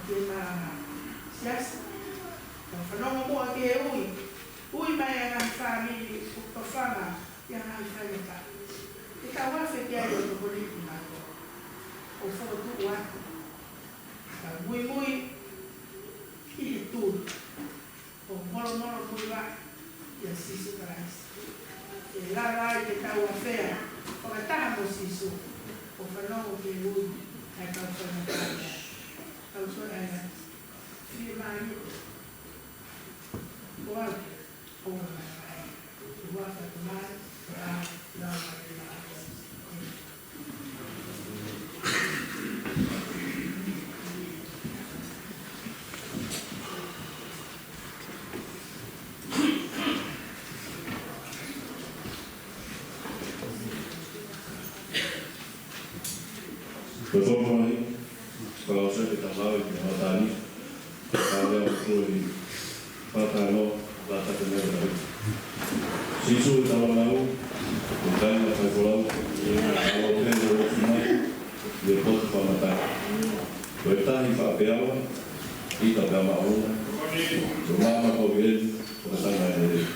Ke maranga. Siasi. Ka whanongo mua ke e ui. Ui mai a ngai whamiri. Ukto whanga. Ia ngai whainga. Ke ka wafe kia i lotu politi mako. O whotu watu. Ka mui mui. I he tūru. O moro mui wa. Ia sisu karais. E lara i te tau a whea. O ka taha mo sisu. O whanongo ke ui. Ai kau whanongo kaya. Kau whanongo. Fie mai. O au. O mai mai. O waka tu mai. O au. Lau mai mai. Performai, kalau saya kita tahu bahwa tadi ada waktu patano data kemudian sisu tahu lalu bukan apa pulau kalau kita berumah di kota Sapate kita hidup beawa kita gamau rumah makobil bersama ini.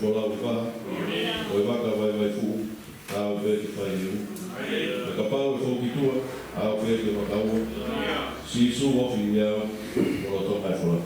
fola uka, o e waka vai fu, au pe te pai iu. E ka pau e whokitua, au pe te makaua, si su ofi iau, o lo tokai fola.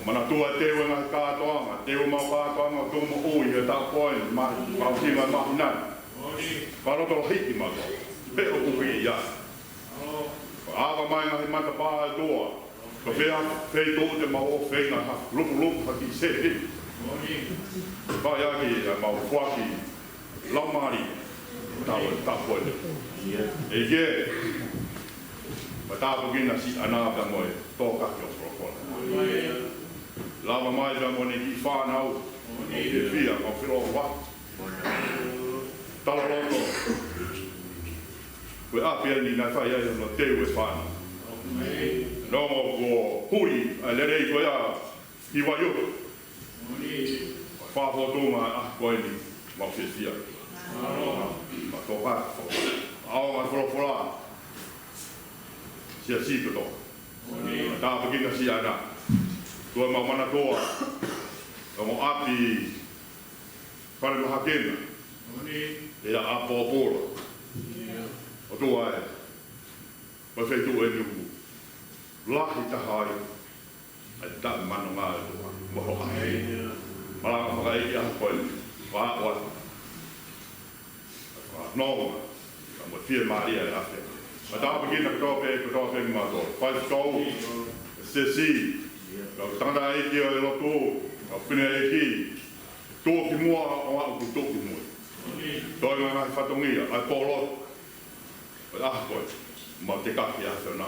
Mana tua te wenga katoanga, te uma katoanga tumo ui e ta point ma tinga ma nan. Para to hiti ma to. Pe o kuki ya. Ava mai nga mata pa toa. Ka fea fe to te ma o fe na lupu ha ki se hi. Pa ya ki ma o fuaki. La mari. Ta point. E ge. Ma ta bugina si ana ta mo to ka ki o pro. Lava mai da moni ki whanau, e whia, o whiro wa. Tala roto. Koe apia ni nai whai ai no teu e whanau. Nomo ko hui, a lerei koe a hiwa yuko. Whāwho tōma a koe ni, ma whia. Ma tō whāwho. Ao ma whora. Siasi kato. Tā pakina si ana. Tua mamana toa, mo api whare maha kena, e a apōpōra. O tua e, ma whaitu e nuku, lahi tahai, ai tā manu ngā e tua, moho ahi. Maranga whakai i aha koe, wāua, nōma, ka mo whia maria e afe. Ma tā pakina katoa pe mātou, whai tau, Siasi, ka tanda e ki o e loto, ka whina e ki, tōki mua o au ku tōki mua. Toi ngā ngai whatongia, ai pōlot, ai aha koe, ma te kaki a whina,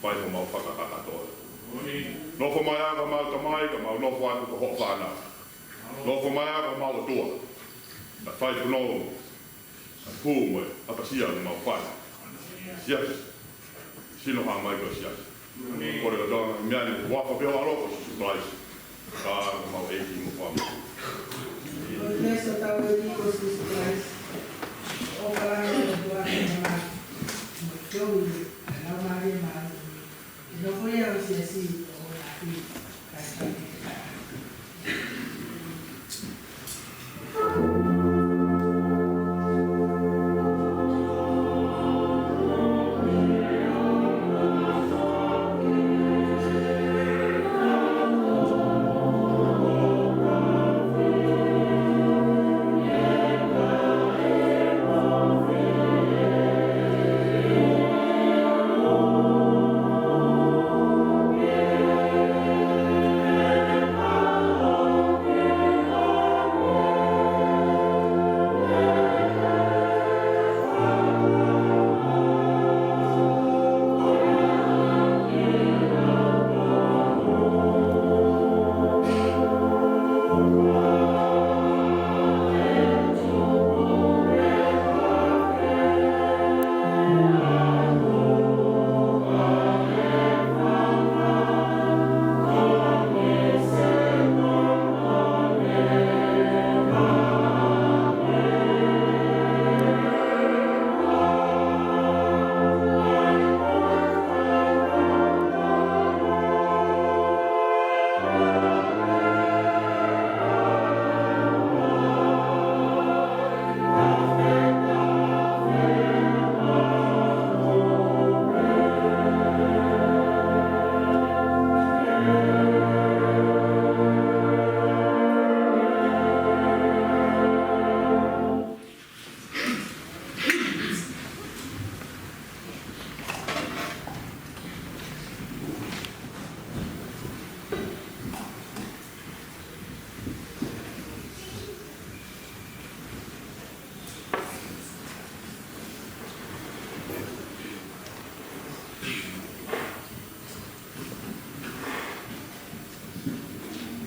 pai ho mau whakakaka toi. Nofo mai aga mau tamai, ka mau nofo aku ka ho whānau. Nofo mai aga mau tua, ka whai punou, ka pūmwe, apasia ni mau whai. Siasi, sino hā mai ko siasi. Kore ka tōna, mea ni wapa peo aroko su supplies. Ka mau eiki mo whamu. Nesta tau e riko su supplies. O kalanga o tua e ma tōi, lau maari e maari. No foi a Siasi o api, kai.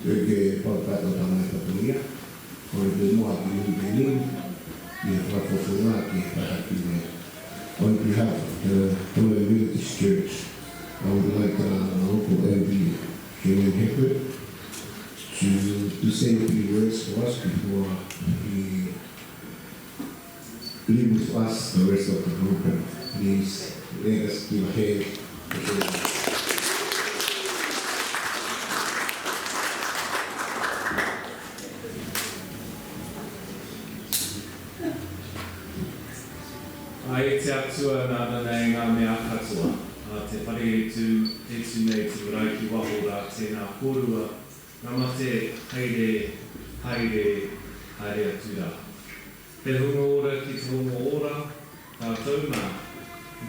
Perché portato da una famiglia, con il nuovo Benin, mi ha fatto formare on behalf of the Taumoepeau Village Church. I would like local MD, Heamoni, to say a few words for us before he leave with us the rest of the group. And please let us give a hand. Ai te atua nana nei ngā mea katoa. te whare tu nei te marae ki waho rā tēnā kōrua, ngā mate haere atu rā. Te hunga ora ki te hunga ora, tātou nā,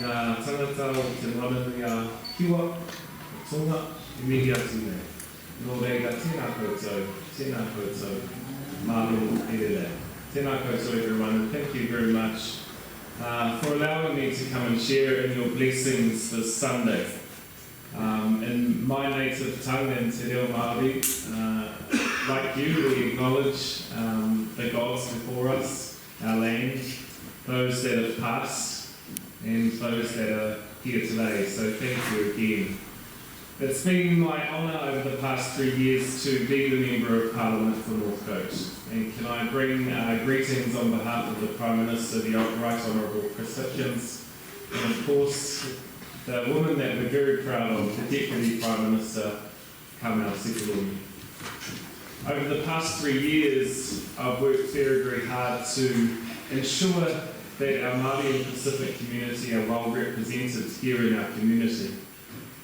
ngā tangata o te marangia kiwa, tonga, I mihi atu nei. Nō reira, tēnā koutou, mālo erele. Tēnā koutou everyone, and thank you very much for allowing me to come and share in your blessings this Sunday. In my native tongue, in Te Reo Māori, like you, we acknowledge the gods before us, our land, those that have passed, and those that are here today. So thank you again. It's been my honour over the past 3 years to be the Member of Parliament for Northcote. And can I bring greetings on behalf of the Prime Minister, the Right Honourable Chris Hitchens, and of course the woman that we're very proud of, the Deputy Prime Minister, Kamau Sepulumi. Over the past 3 years, I've worked very, very hard to ensure that our Māori and Pacific community are well represented here in our community.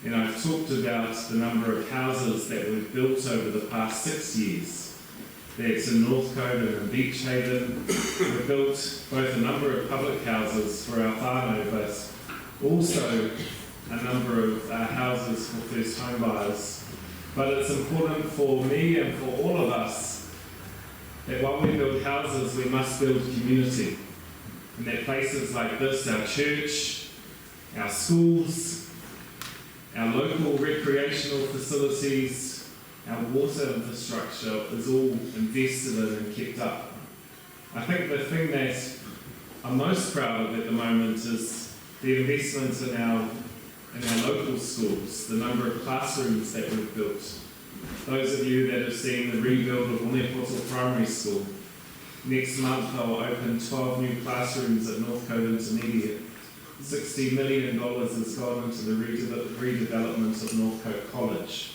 And I've talked about the number of houses that we've built over the past 6 years. That's in Northcote and in Beach Haven. We've built both a number of public houses for our whānau, but also a number of houses for first home buyers. But it's important for me and for all of us that while we build houses, we must build community. And that places like this, our church, our schools, our local recreational facilities, our water infrastructure is all invested in and kept up. I think the thing that I'm most proud of at the moment is the investment in our local schools, the number of classrooms that we've built. Those of you that have seen the rebuild of Taumoepeau Primary School, next month they'll open 12 new classrooms at Northcote Intermediate. $60 million has gone into the redevelopment of Northcote College.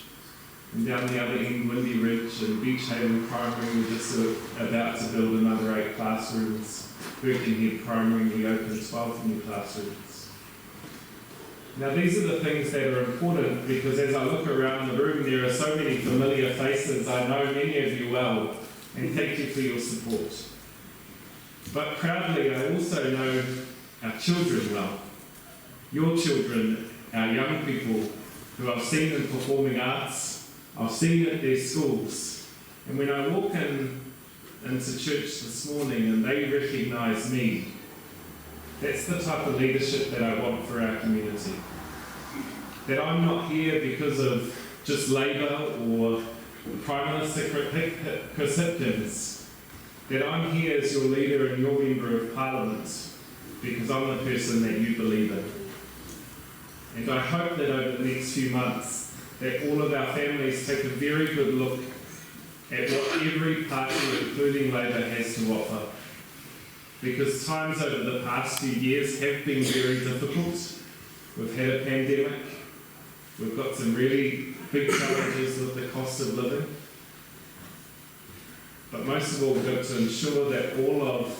And down the other end, Windy Ridge and Beach Haven Primary, we're just about to build another 8 classrooms. Birkenhead Primary, we opened 12 new classrooms. Now these are the things that are important because as I look around the room, there are so many familiar faces. I know many of you well, and thank you for your support. But proudly, I also know our children well. Your children, our young people, who I've seen in performing arts, I've seen at their schools. And when I walk into church this morning and they recognise me, that's the type of leadership that I want for our community. That I'm not here because of just Labour or Prime Minister Chris Hitchens. That I'm here as your leader and your Member of Parliament because I'm the person that you believe in. And I hope that over the next few months that all of our families take a very good look at what every party, including Labour, has to offer. Because times over the past few years have been very difficult. We've had a pandemic. We've got some really big challenges with the cost of living. But most of all, we've got to ensure that all of